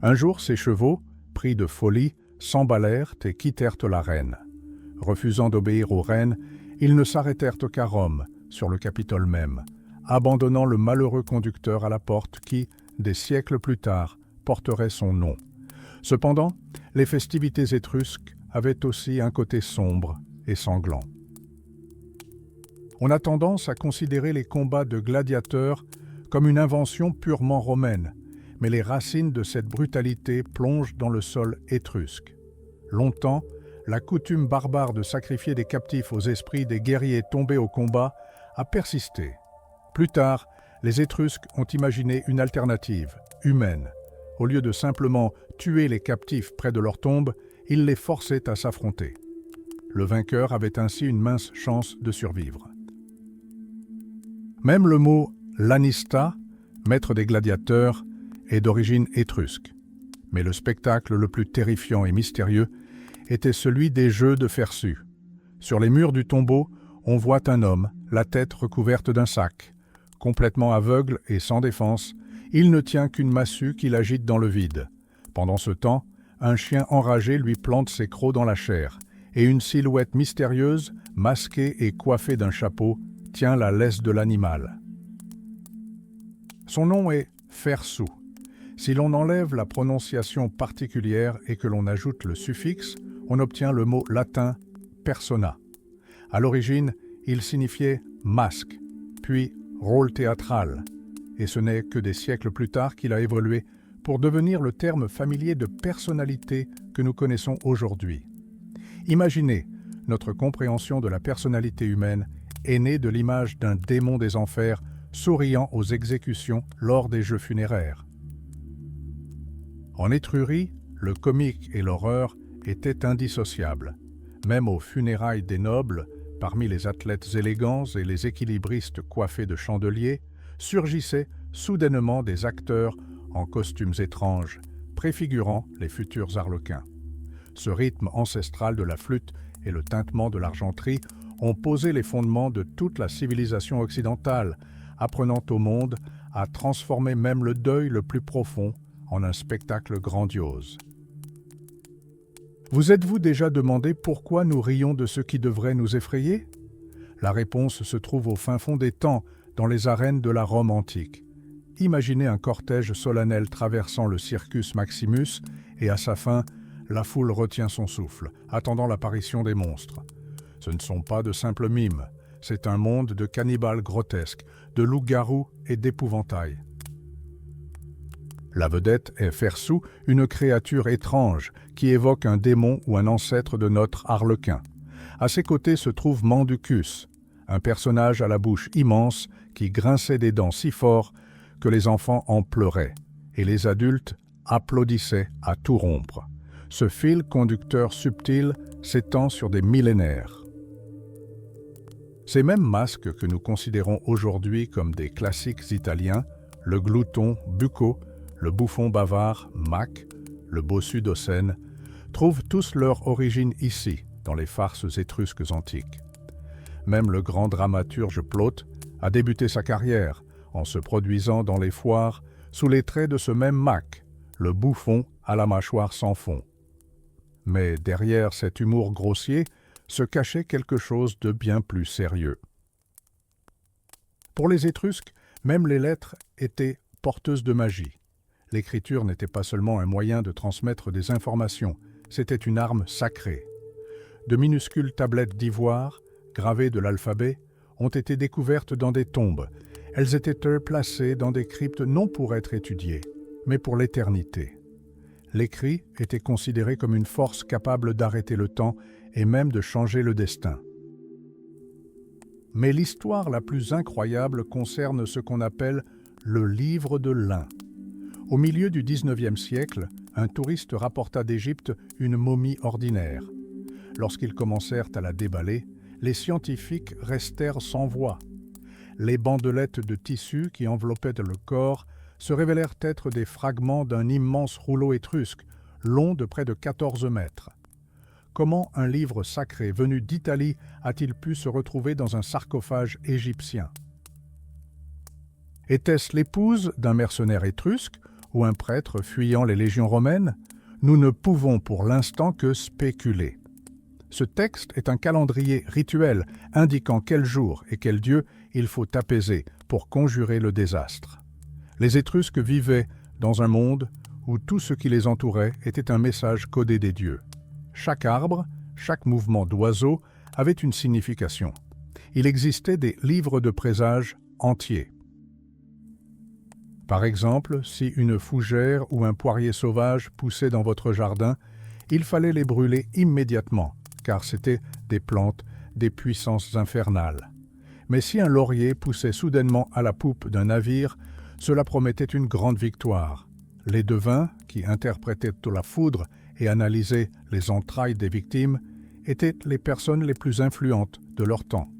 [SPEAKER 1] Un jour, ses chevaux, pris de folie, s'emballèrent et quittèrent l'arène. Refusant d'obéir aux reines, ils ne s'arrêtèrent qu'à Rome, sur le Capitole même, abandonnant le malheureux conducteur à la porte qui, des siècles plus tard, porterait son nom. Cependant, les festivités étrusques avaient aussi un côté sombre et sanglant. On a tendance à considérer les combats de gladiateurs comme une invention purement romaine, mais les racines de cette brutalité plongent dans le sol étrusque. Longtemps, la coutume barbare de sacrifier des captifs aux esprits des guerriers tombés au combat a persisté. Plus tard, les Étrusques ont imaginé une alternative, humaine. Au lieu de simplement tuer les captifs près de leur tombe, ils les forçaient à s'affronter. Le vainqueur avait ainsi une mince chance de survivre. Même le mot « lanista », maître des gladiateurs, est d'origine étrusque. Mais le spectacle le plus terrifiant et mystérieux était celui des jeux de Fersu. Sur les murs du tombeau, on voit un homme, la tête recouverte d'un sac. Complètement aveugle et sans défense, il ne tient qu'une massue qu'il agite dans le vide. Pendant ce temps, un chien enragé lui plante ses crocs dans la chair, et une silhouette mystérieuse, masquée et coiffée d'un chapeau, tient la laisse de l'animal. Son nom est Fersu. Si l'on enlève la prononciation particulière et que l'on ajoute le suffixe, on obtient le mot latin persona. À l'origine, il signifiait masque, puis rôle théâtral, et ce n'est que des siècles plus tard qu'il a évolué pour devenir le terme familier de personnalité que nous connaissons aujourd'hui. Imaginez, notre compréhension de la personnalité humaine est née de l'image d'un démon des enfers souriant aux exécutions lors des jeux funéraires. En Étrurie, le comique et l'horreur étaient indissociables. Même aux funérailles des nobles, parmi les athlètes élégants et les équilibristes coiffés de chandeliers, surgissaient soudainement des acteurs en costumes étranges, préfigurant les futurs arlequins. Ce rythme ancestral de la flûte et le tintement de l'argenterie ont posé les fondements de toute la civilisation occidentale, apprenant au monde à transformer même le deuil le plus profond en un spectacle grandiose. Vous êtes-vous déjà demandé pourquoi nous rions de ce qui devrait nous effrayer ? La réponse se trouve au fin fond des temps, dans les arènes de la Rome antique. imaginez un cortège solennel traversant le Circus Maximus et à sa fin, la foule retient son souffle, attendant l'apparition des monstres. Ce ne sont pas de simples mimes, c'est un monde de cannibales grotesques, de loups-garous et d'épouvantails. La vedette est Fersou, une créature étrange qui évoque un démon ou un ancêtre de notre Harlequin. À ses côtés se trouve Manducus, un personnage à la bouche immense qui grinçait des dents si fort que les enfants en pleuraient et les adultes applaudissaient à tout rompre. Ce fil conducteur subtil s'étend sur des millénaires. Ces mêmes masques que nous considérons aujourd'hui comme des classiques italiens, le glouton Bucco, le bouffon bavard Mac, le bossu d'Ocène, trouvent tous leur origine ici, dans les farces étrusques antiques. Même le grand dramaturge Plaute a débuté sa carrière en se produisant dans les foires sous les traits de ce même Mac, le bouffon à la mâchoire sans fond. Mais derrière cet humour grossier se cachait quelque chose de bien plus sérieux. Pour les Étrusques, même les lettres étaient porteuses de magie. L'écriture n'était pas seulement un moyen de transmettre des informations, c'était une arme sacrée. De minuscules tablettes d'ivoire, gravées de l'alphabet, ont été découvertes dans des tombes. Elles étaient placées dans des cryptes non pour être étudiées, mais pour l'éternité. L'écrit était considéré comme une force capable d'arrêter le temps et même de changer le destin. Mais l'histoire la plus incroyable concerne ce qu'on appelle le livre de lin. Au milieu du XIXe siècle, un touriste rapporta d'Égypte une momie ordinaire. Lorsqu'ils commencèrent à la déballer, les scientifiques restèrent sans voix. Les bandelettes de tissu qui enveloppaient le corps se révélèrent être des fragments d'un immense rouleau étrusque, long de près de 14 mètres. Comment un livre sacré venu d'Italie a-t-il pu se retrouver dans un sarcophage égyptien? Était-ce l'épouse d'un mercenaire étrusque ou un prêtre fuyant les légions romaines? Nous ne pouvons pour l'instant que spéculer. Ce texte est un calendrier rituel indiquant quel jour et quel dieu il faut apaiser pour conjurer le désastre. Les Étrusques vivaient dans un monde où tout ce qui les entourait était un message codé des dieux. Chaque arbre, chaque mouvement d'oiseau avait une signification. Il existait des livres de présages entiers. Par exemple, si une fougère ou un poirier sauvage poussait dans votre jardin, il fallait les brûler immédiatement, car c'étaient des plantes des puissances infernales. Mais si un laurier poussait soudainement à la poupe d'un navire, cela promettait une grande victoire. Les devins, qui interprétaient la foudre et analysaient les entrailles des victimes, étaient les personnes les plus influentes de leur temps.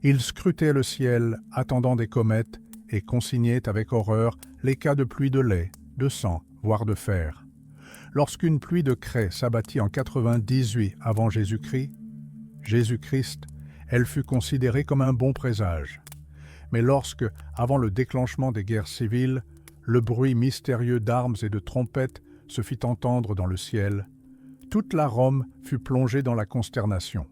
[SPEAKER 1] Ils scrutaient le ciel, attendant des comètes, et consignaient avec horreur les cas de pluie de lait, de sang, voire de fer. Lorsqu'une pluie de craie s'abattit en 98 avant Jésus-Christ, elle fut considérée comme un bon présage. Mais lorsque, avant le déclenchement des guerres civiles, le bruit mystérieux d'armes et de trompettes se fit entendre dans le ciel, toute la Rome fut plongée dans la consternation.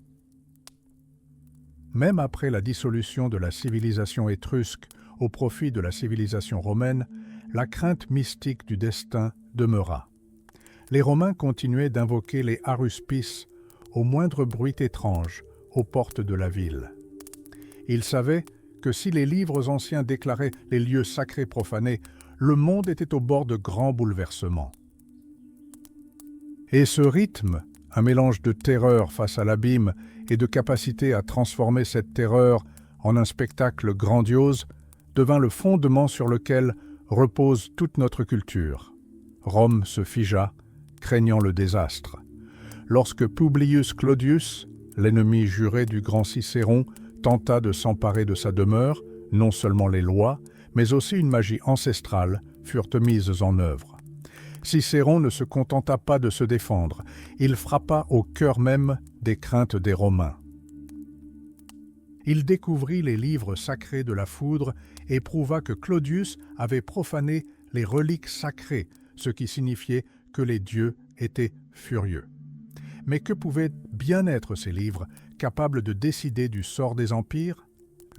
[SPEAKER 1] Même après la dissolution de la civilisation étrusque au profit de la civilisation romaine, la crainte mystique du destin demeura. Les Romains continuaient d'invoquer les haruspices au moindre bruit étrange aux portes de la ville. Ils savaient que si les livres anciens déclaraient les lieux sacrés profanés, le monde était au bord de grands bouleversements. Et ce rythme, un mélange de terreur face à l'abîme et de capacité à transformer cette terreur en un spectacle grandiose, devint le fondement sur lequel repose toute notre culture. Rome se figea, craignant le désastre. Lorsque Publius Clodius, l'ennemi juré du grand Cicéron, tenta de s'emparer de sa demeure, non seulement les lois, mais aussi une magie ancestrale furent mises en œuvre. Cicéron ne se contenta pas de se défendre, il frappa au cœur même des craintes des Romains. Il découvrit les livres sacrés de la foudre et prouva que Clodius avait profané les reliques sacrées, ce qui signifiait que les dieux étaient furieux. Mais que pouvaient bien être ces livres, capables de décider du sort des empires?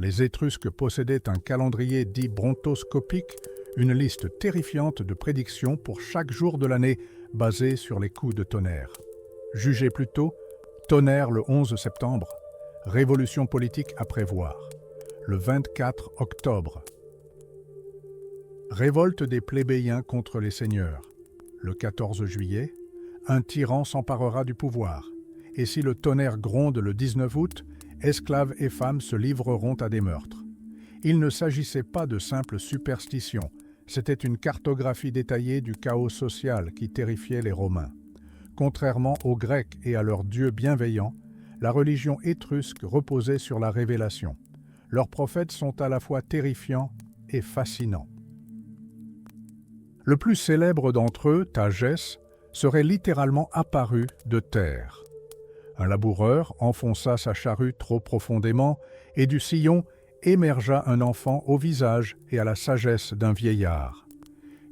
[SPEAKER 1] Les Étrusques possédaient un calendrier dit brontoscopique, une liste terrifiante de prédictions pour chaque jour de l'année basée sur les coups de tonnerre. Jugez plutôt, tonnerre le 11 septembre, révolution politique à prévoir. Le 24 octobre. Révolte des plébéiens contre les seigneurs. Le 14 juillet, un tyran s'emparera du pouvoir. Et si le tonnerre gronde le 19 août, esclaves et femmes se livreront à des meurtres. Il ne s'agissait pas de simples superstitions, c'était une cartographie détaillée du chaos social qui terrifiait les Romains. Contrairement aux Grecs et à leurs dieux bienveillants, la religion étrusque reposait sur la révélation. Leurs prophètes sont à la fois terrifiants et fascinants. Le plus célèbre d'entre eux, Tagès, serait littéralement apparu de terre. Un laboureur enfonça sa charrue trop profondément et du sillon émergea un enfant au visage et à la sagesse d'un vieillard.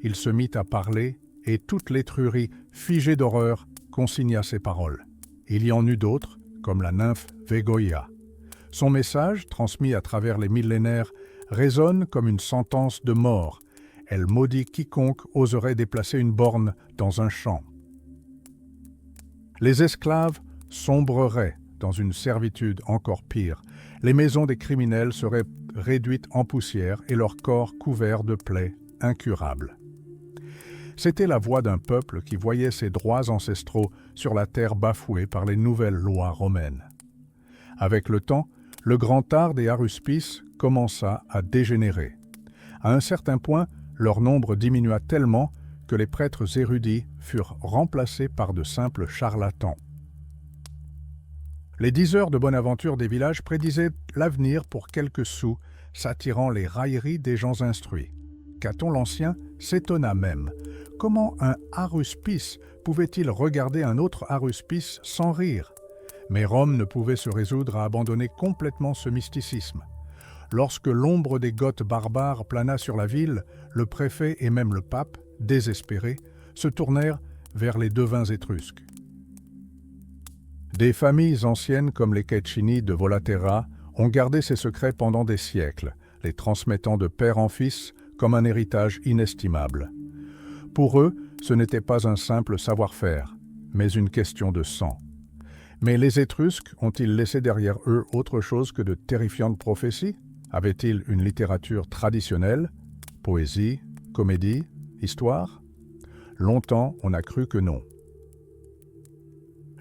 [SPEAKER 1] Il se mit à parler et toute l'Étrurie, figée d'horreur, consigna ses paroles. Il y en eut d'autres, comme la nymphe Végoïa. Son message, transmis à travers les millénaires, résonne comme une sentence de mort. Elle maudit quiconque oserait déplacer une borne dans un champ. Les esclaves sombreraient dans une servitude encore pire. Les maisons des criminels seraient réduites en poussière et leurs corps couverts de plaies incurables. C'était la voix d'un peuple qui voyait ses droits ancestraux sur la terre bafoués par les nouvelles lois romaines. Avec le temps, le grand art des haruspices commença à dégénérer. À un certain point, leur nombre diminua tellement que les prêtres érudits furent remplacés par de simples charlatans. Les diseurs de bonne aventure des villages prédisaient l'avenir pour quelques sous, s'attirant les railleries des gens instruits. Caton l'Ancien s'étonna même. Comment un haruspice pouvait-il regarder un autre haruspice sans rire? Mais Rome ne pouvait se résoudre à abandonner complètement ce mysticisme. Lorsque l'ombre des Goths barbares plana sur la ville, le préfet et même le pape, désespérés, se tournèrent vers les devins étrusques. Des familles anciennes comme les Caecini de Volaterra ont gardé ces secrets pendant des siècles, les transmettant de père en fils comme un héritage inestimable. Pour eux, ce n'était pas un simple savoir-faire, mais une question de sang. Mais les Étrusques ont-ils laissé derrière eux autre chose que de terrifiantes prophéties? Avaient-ils une littérature traditionnelle, poésie, comédie, histoire? Longtemps, on a cru que non.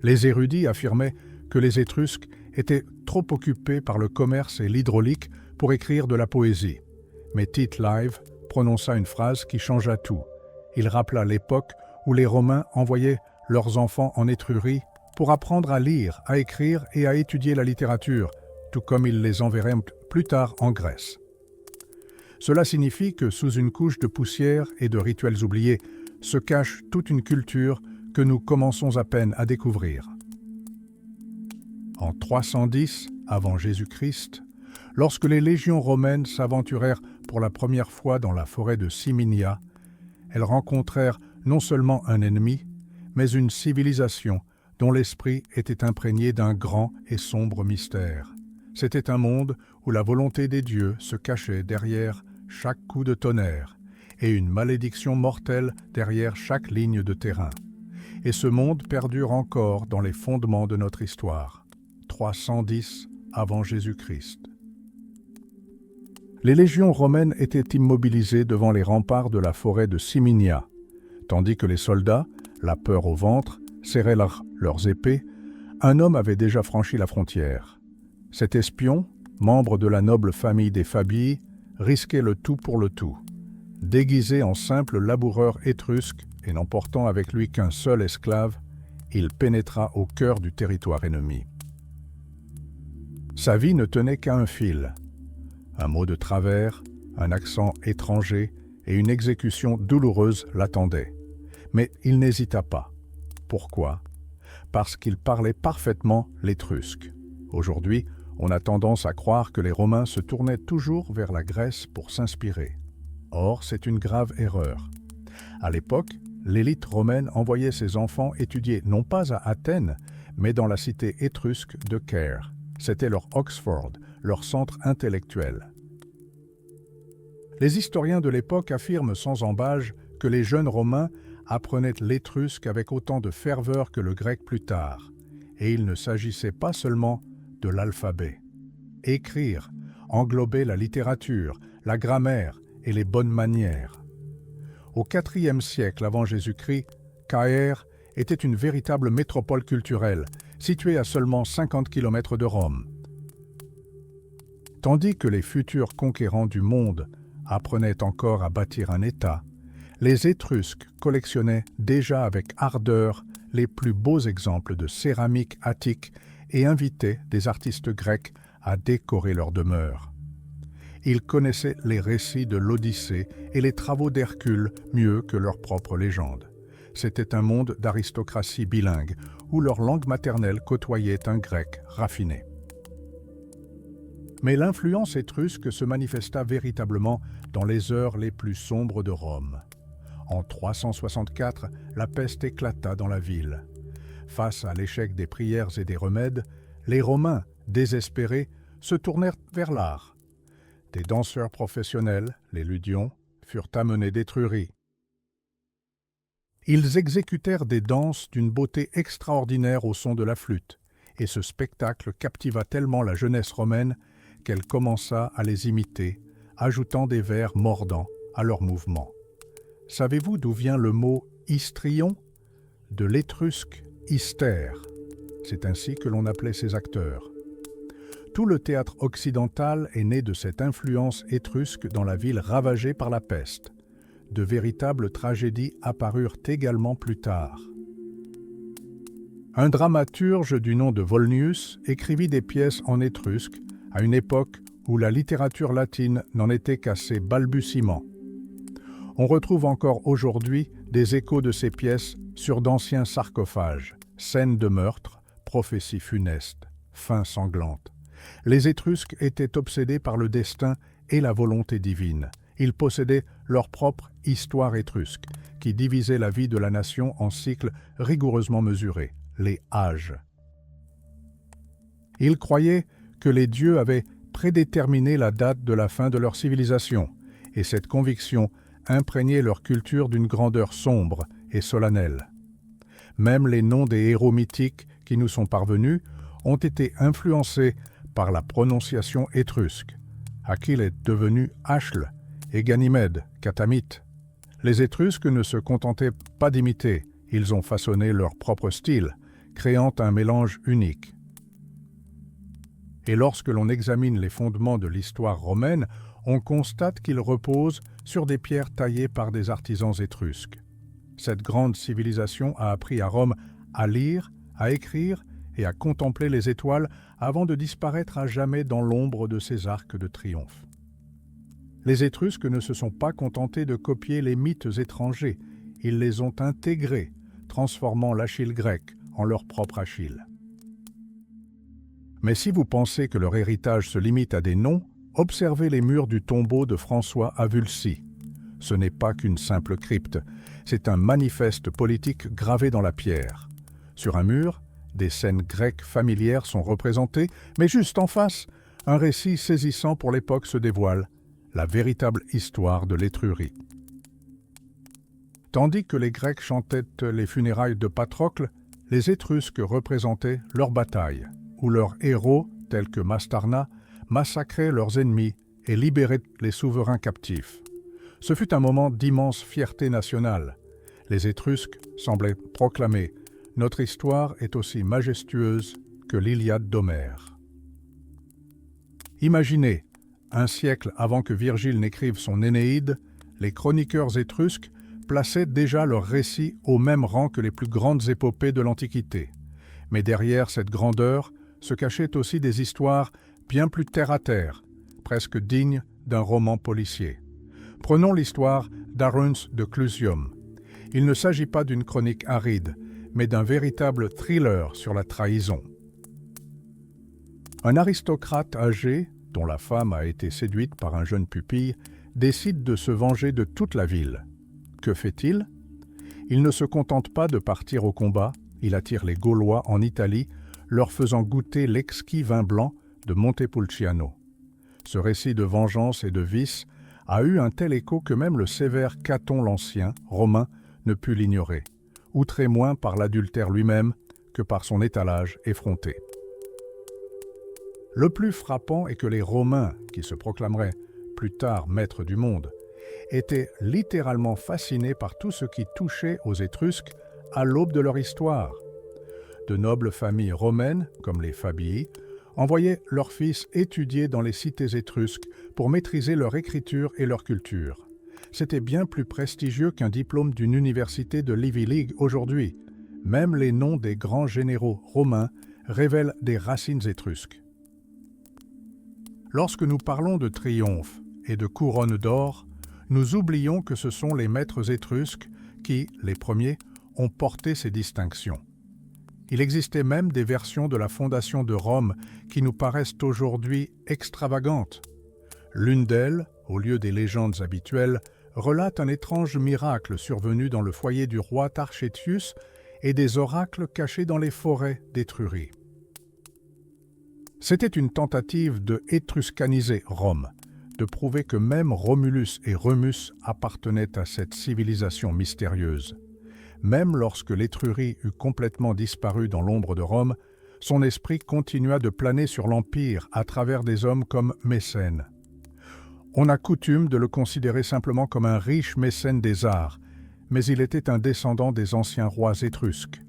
[SPEAKER 1] Les érudits affirmaient que les Étrusques étaient trop occupés par le commerce et l'hydraulique pour écrire de la poésie. Mais Tite Live prononça une phrase qui changea tout. Il rappela l'époque où les Romains envoyaient leurs enfants en Étrurie pour apprendre à lire, à écrire et à étudier la littérature, tout comme ils les enverraient plus tard en Grèce. Cela signifie que sous une couche de poussière et de rituels oubliés se cache toute une culture que nous commençons à peine à découvrir. En 310 avant Jésus-Christ, lorsque les légions romaines s'aventurèrent pour la première fois dans la forêt de Siminia, elles rencontrèrent non seulement un ennemi, mais une civilisation dont l'esprit était imprégné d'un grand et sombre mystère. C'était un monde où la volonté des dieux se cachait derrière chaque coup de tonnerre et une malédiction mortelle derrière chaque ligne de terrain. Et ce monde perdure encore dans les fondements de notre histoire. 310 avant Jésus-Christ. Les légions romaines étaient immobilisées devant les remparts de la forêt de Siminia, tandis que les soldats, la peur au ventre, serraient leurs épées. Un homme avait déjà franchi la frontière. Cet espion, membre de la noble famille des Fabii, risquait le tout pour le tout. Déguisé en simple laboureur étrusque et n'emportant avec lui qu'un seul esclave, il pénétra au cœur du territoire ennemi. Sa vie ne tenait qu'à un fil. Un mot de travers, un accent étranger et une exécution douloureuse l'attendaient. Mais il n'hésita pas. Pourquoi? Parce qu'il parlait parfaitement l'étrusque. Aujourd'hui, on a tendance à croire que les Romains se tournaient toujours vers la Grèce pour s'inspirer. Or, c'est une grave erreur. À l'époque, l'élite romaine envoyait ses enfants étudier non pas à Athènes, mais dans la cité étrusque de Caire. C'était leur Oxford, leur centre intellectuel. Les historiens de l'époque affirment sans ambages que les jeunes Romains apprenaient l'étrusque avec autant de ferveur que le grec plus tard, et il ne s'agissait pas seulement de l'alphabet. Écrire englobait la littérature, la grammaire et les bonnes manières. Au IVe siècle avant Jésus-Christ, Caër était une véritable métropole culturelle, située à seulement 50 km de Rome. Tandis que les futurs conquérants du monde apprenaient encore à bâtir un État, les Étrusques collectionnaient déjà avec ardeur les plus beaux exemples de céramique attique et invitaient des artistes grecs à décorer leurs demeures. Ils connaissaient les récits de l'Odyssée et les travaux d'Hercule mieux que leurs propres légendes. C'était un monde d'aristocratie bilingue, où leur langue maternelle côtoyait un grec raffiné. Mais l'influence étrusque se manifesta véritablement dans les heures les plus sombres de Rome. En 364, la peste éclata dans la ville. Face à l'échec des prières et des remèdes, les Romains, désespérés, se tournèrent vers l'art. Des danseurs professionnels, les ludions, furent amenés d'Étrurie. Ils exécutèrent des danses d'une beauté extraordinaire au son de la flûte, et ce spectacle captiva tellement la jeunesse romaine qu'elle commença à les imiter, ajoutant des vers mordants à leurs mouvements. Savez-vous d'où vient le mot « histrion » ? De l'étrusque « hister ». C'est ainsi que l'on appelait ces acteurs. Tout le théâtre occidental est né de cette influence étrusque dans la ville ravagée par la peste. De véritables tragédies apparurent également plus tard. Un dramaturge du nom de Volnius écrivit des pièces en étrusque à une époque où la littérature latine n'en était qu'à ses balbutiements. On retrouve encore aujourd'hui des échos de ces pièces sur d'anciens sarcophages, scènes de meurtre, prophéties funestes, fins sanglantes. Les Étrusques étaient obsédés par le destin et la volonté divine. Ils possédaient leur propre histoire étrusque, qui divisait la vie de la nation en cycles rigoureusement mesurés, les âges. Ils croyaient que les dieux avaient prédéterminé la date de la fin de leur civilisation, et cette conviction imprégnait leur culture d'une grandeur sombre et solennelle. Même les noms des héros mythiques qui nous sont parvenus ont été influencés par la prononciation étrusque. Achille est devenu Achle et Ganymède, Catamite. Les Étrusques ne se contentaient pas d'imiter, ils ont façonné leur propre style, créant un mélange unique. Et lorsque l'on examine les fondements de l'histoire romaine, on constate qu'ils reposent sur des pierres taillées par des artisans étrusques. Cette grande civilisation a appris à Rome à lire, à écrire et à contempler les étoiles avant de disparaître à jamais dans l'ombre de ses arcs de triomphe. Les Étrusques ne se sont pas contentés de copier les mythes étrangers, ils les ont intégrés, transformant l'Achille grec en leur propre Achille. Mais si vous pensez que leur héritage se limite à des noms, observez les murs du tombeau de François à Vulcy. Ce n'est pas qu'une simple crypte, c'est un manifeste politique gravé dans la pierre. Sur un mur, des scènes grecques familières sont représentées, mais juste en face, un récit saisissant pour l'époque se dévoile, la véritable histoire de l'Étrurie. Tandis que les Grecs chantaient les funérailles de Patrocle, les Étrusques représentaient leur bataille, où leurs héros, tels que Mastarna, massacraient leurs ennemis et libéraient les souverains captifs. Ce fut un moment d'immense fierté nationale. Les Étrusques semblaient proclamer « Notre histoire est aussi majestueuse que l'Iliade d'Homère ». Imaginez, un siècle avant que Virgile n'écrive son Énéide, les chroniqueurs étrusques plaçaient déjà leurs récits au même rang que les plus grandes épopées de l'Antiquité. Mais derrière cette grandeur se cachaient aussi des histoires bien plus terre-à-terre, presque dignes d'un roman policier. Prenons l'histoire d'Aruns de Clusium. Il ne s'agit pas d'une chronique aride, mais d'un véritable thriller sur la trahison. Un aristocrate âgé, dont la femme a été séduite par un jeune pupille, décide de se venger de toute la ville. Que fait-il ? Il ne se contente pas de partir au combat, il attire les Gaulois en Italie, leur faisant goûter l'exquis vin blanc de Montepulciano. Ce récit de vengeance et de vice a eu un tel écho que même le sévère Caton l'Ancien, romain, ne put l'ignorer, outré moins par l'adultère lui-même que par son étalage effronté. Le plus frappant est que les Romains, qui se proclameraient plus tard maîtres du monde, étaient littéralement fascinés par tout ce qui touchait aux Étrusques à l'aube de leur histoire. De nobles familles romaines, comme les Fabii, envoyaient leurs fils étudier dans les cités étrusques pour maîtriser leur écriture et leur culture. C'était bien plus prestigieux qu'un diplôme d'une université de l'Ivy League aujourd'hui. Même les noms des grands généraux romains révèlent des racines étrusques. Lorsque nous parlons de triomphe et de couronne d'or, nous oublions que ce sont les maîtres étrusques qui, les premiers, ont porté ces distinctions. Il existait même des versions de la fondation de Rome qui nous paraissent aujourd'hui extravagantes. L'une d'elles, au lieu des légendes habituelles, relate un étrange miracle survenu dans le foyer du roi Tarchétius et des oracles cachés dans les forêts d'Étrurie. C'était une tentative de étruscaniser Rome, de prouver que même Romulus et Remus appartenaient à cette civilisation mystérieuse. Même lorsque l'Étrurie eut complètement disparu dans l'ombre de Rome, son esprit continua de planer sur l'Empire à travers des hommes comme Mécène. On a coutume de le considérer simplement comme un riche mécène des arts, mais il était un descendant des anciens rois étrusques.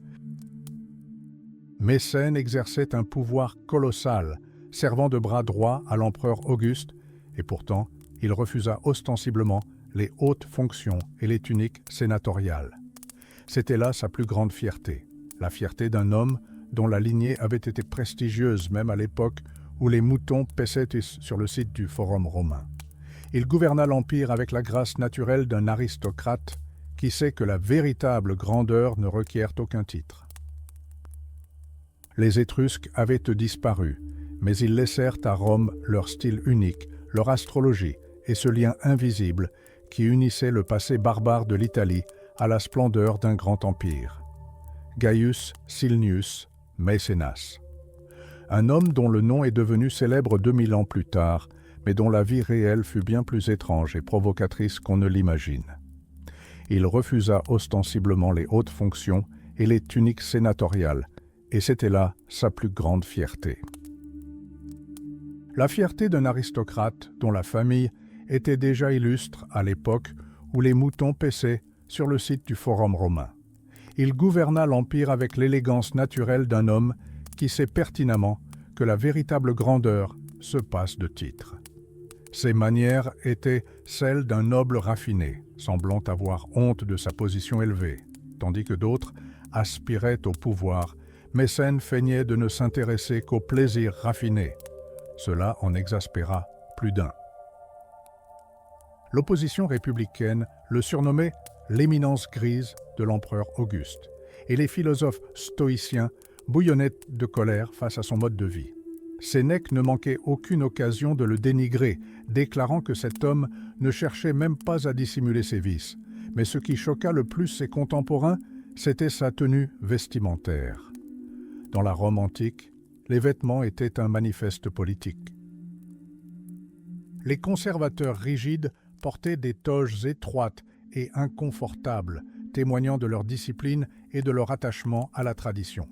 [SPEAKER 1] Mécène exerçait un pouvoir colossal, servant de bras droit à l'empereur Auguste, et pourtant, il refusa ostensiblement les hautes fonctions et les tuniques sénatoriales. C'était là sa plus grande fierté, la fierté d'un homme dont la lignée avait été prestigieuse même à l'époque où les moutons paissaient sur le site du Forum romain. Il gouverna l'Empire avec la grâce naturelle d'un aristocrate qui sait que la véritable grandeur ne requiert aucun titre. Les Étrusques avaient disparu, mais ils laissèrent à Rome leur style unique, leur astrologie et ce lien invisible qui unissait le passé barbare de l'Italie à la splendeur d'un grand empire. Gaius Silnius Maecenas. Un homme dont le nom est devenu célèbre 2000 ans plus tard, mais dont la vie réelle fut bien plus étrange et provocatrice qu'on ne l'imagine. Il refusa ostensiblement les hautes fonctions et les tuniques sénatoriales, et c'était là sa plus grande fierté. La fierté d'un aristocrate dont la famille était déjà illustre à l'époque où les moutons paissaient sur le site du Forum romain. Il gouverna l'Empire avec l'élégance naturelle d'un homme qui sait pertinemment que la véritable grandeur se passe de titre. Ses manières étaient celles d'un noble raffiné, semblant avoir honte de sa position élevée, tandis que d'autres aspiraient au pouvoir. Mécène feignait de ne s'intéresser qu'aux plaisirs raffinés. Cela en exaspéra plus d'un. L'opposition républicaine le surnommait l'éminence grise de l'empereur Auguste, et les philosophes stoïciens bouillonnaient de colère face à son mode de vie. Sénèque ne manquait aucune occasion de le dénigrer, déclarant que cet homme ne cherchait même pas à dissimuler ses vices. Mais ce qui choqua le plus ses contemporains, c'était sa tenue vestimentaire. Dans la Rome antique, les vêtements étaient un manifeste politique. Les conservateurs rigides portaient des toges étroites et inconfortables, témoignant de leur discipline et de leur attachement à la tradition.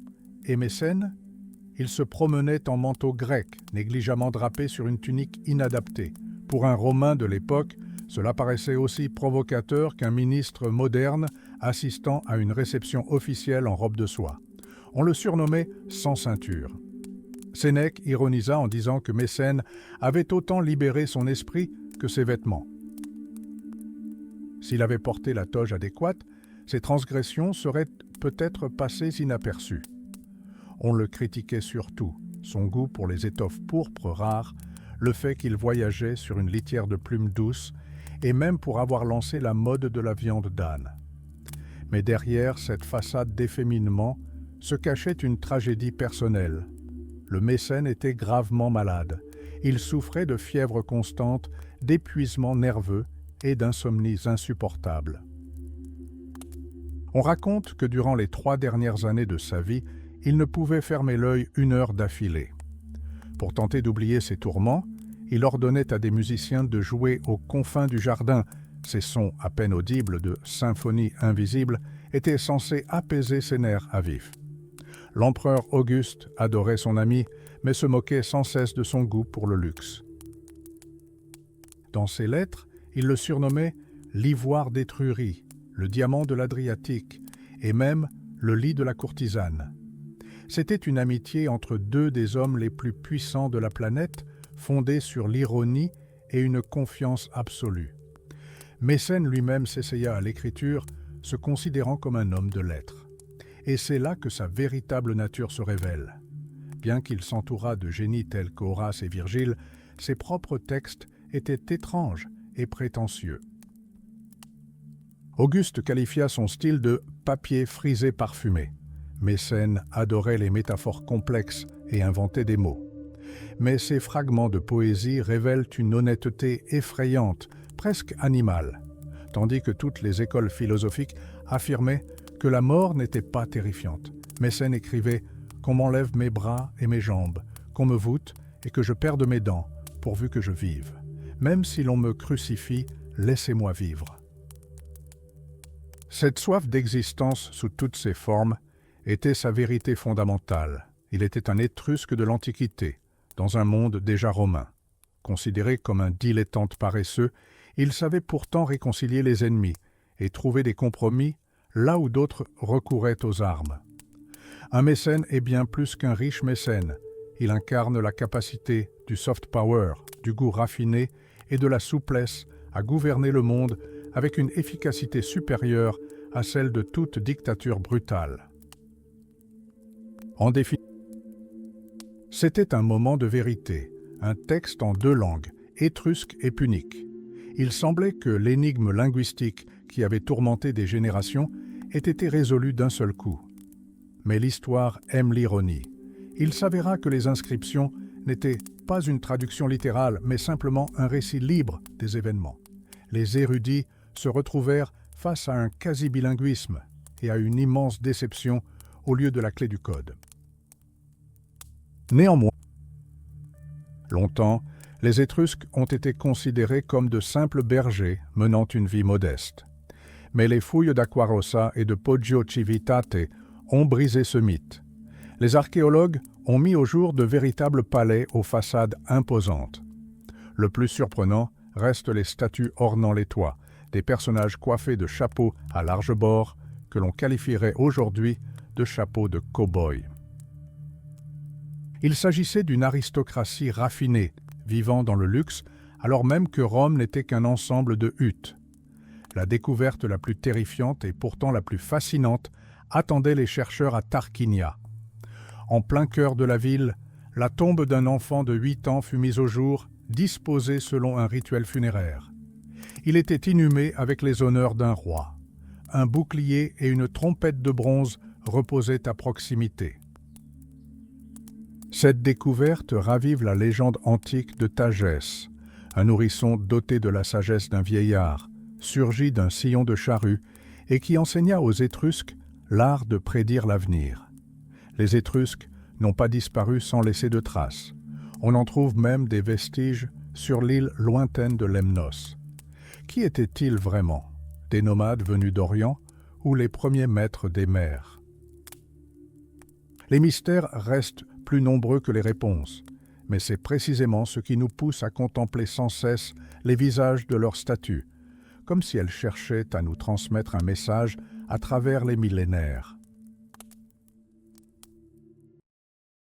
[SPEAKER 1] Et Mécène, il se promenait en manteau grec, négligemment drapé sur une tunique inadaptée. Pour un Romain de l'époque, cela paraissait aussi provocateur qu'un ministre moderne assistant à une réception officielle en robe de soie. On le surnommait « sans ceinture ». Sénèque ironisa en disant que Mécène avait autant libéré son esprit que ses vêtements. S'il avait porté la toge adéquate, ses transgressions seraient peut-être passées inaperçues. On le critiquait surtout, son goût pour les étoffes pourpres rares, le fait qu'il voyageait sur une litière de plumes douces et même pour avoir lancé la mode de la viande d'âne. Mais derrière cette façade d'efféminement se cachait une tragédie personnelle. Le Mécène était gravement malade. Il souffrait de fièvre constante, d'épuisement nerveux et d'insomnies insupportables. On raconte que durant les 3 dernières années de sa vie, il ne pouvait fermer l'œil 1 heure d'affilée. Pour tenter d'oublier ses tourments, il ordonnait à des musiciens de jouer aux confins du jardin. Ces sons à peine audibles de symphonie invisible étaient censés apaiser ses nerfs à vif. L'empereur Auguste adorait son ami, mais se moquait sans cesse de son goût pour le luxe. Dans ses lettres, il le surnommait « l'ivoire d'Étrurie », le diamant de l'Adriatique, et même le lit de la courtisane. C'était une amitié entre deux des hommes les plus puissants de la planète, fondée sur l'ironie et une confiance absolue. Mécène lui-même s'essaya à l'écriture, se considérant comme un homme de lettres. Et c'est là que sa véritable nature se révèle. Bien qu'il s'entourât de génies tels qu'Horace et Virgile, ses propres textes étaient étranges et prétentieux. Auguste qualifia son style de « papier frisé parfumé ». Mécène adorait les métaphores complexes et inventait des mots. Mais ces fragments de poésie révèlent une honnêteté effrayante, presque animale, tandis que toutes les écoles philosophiques affirmaient que la mort n'était pas terrifiante. Mécène écrivait « qu'on m'enlève mes bras et mes jambes, qu'on me voûte et que je perde mes dents, pourvu que je vive. Même si l'on me crucifie, laissez-moi vivre. » Cette soif d'existence sous toutes ses formes était sa vérité fondamentale. Il était un Étrusque de l'Antiquité, dans un monde déjà romain. Considéré comme un dilettante paresseux, il savait pourtant réconcilier les ennemis et trouver des compromis là où d'autres recouraient aux armes. Un mécène est bien plus qu'un riche mécène. Il incarne la capacité du soft power, du goût raffiné et de la souplesse à gouverner le monde avec une efficacité supérieure à celle de toute dictature brutale. En définitive, c'était un moment de vérité, un texte en deux langues, étrusque et punique. Il semblait que l'énigme linguistique qui avait tourmenté des générations ait été résolue d'un seul coup. Mais l'histoire aime l'ironie. Il s'avéra que les inscriptions n'étaient pas une traduction littérale, mais simplement un récit libre des événements. Les érudits se retrouvèrent face à un quasi-bilinguisme et à une immense déception au lieu de la clé du code. Néanmoins, longtemps, les Étrusques ont été considérés comme de simples bergers menant une vie modeste. Mais les fouilles d'Aquarossa et de Poggio Civitate ont brisé ce mythe. Les archéologues ont mis au jour de véritables palais aux façades imposantes. Le plus surprenant restent les statues ornant les toits, des personnages coiffés de chapeaux à large bord que l'on qualifierait aujourd'hui de chapeaux de cow-boy. Il s'agissait d'une aristocratie raffinée, vivant dans le luxe, alors même que Rome n'était qu'un ensemble de huttes. La découverte la plus terrifiante et pourtant la plus fascinante attendait les chercheurs à Tarquinia. En plein cœur de la ville, la tombe d'un enfant de 8 ans fut mise au jour, disposée selon un rituel funéraire. Il était inhumé avec les honneurs d'un roi. Un bouclier et une trompette de bronze reposaient à proximité. Cette découverte ravive la légende antique de Tagès, un nourrisson doté de la sagesse d'un vieillard, surgi d'un sillon de charrue et qui enseigna aux Étrusques l'art de prédire l'avenir. Les Étrusques n'ont pas disparu sans laisser de traces. On en trouve même des vestiges sur l'île lointaine de Lemnos. Qui étaient-ils vraiment? Des nomades venus d'Orient ou les premiers maîtres des mers? Les mystères restent plus nombreux que les réponses, mais c'est précisément ce qui nous pousse à contempler sans cesse les visages de leurs statues, comme si elles cherchaient à nous transmettre un message à travers les millénaires.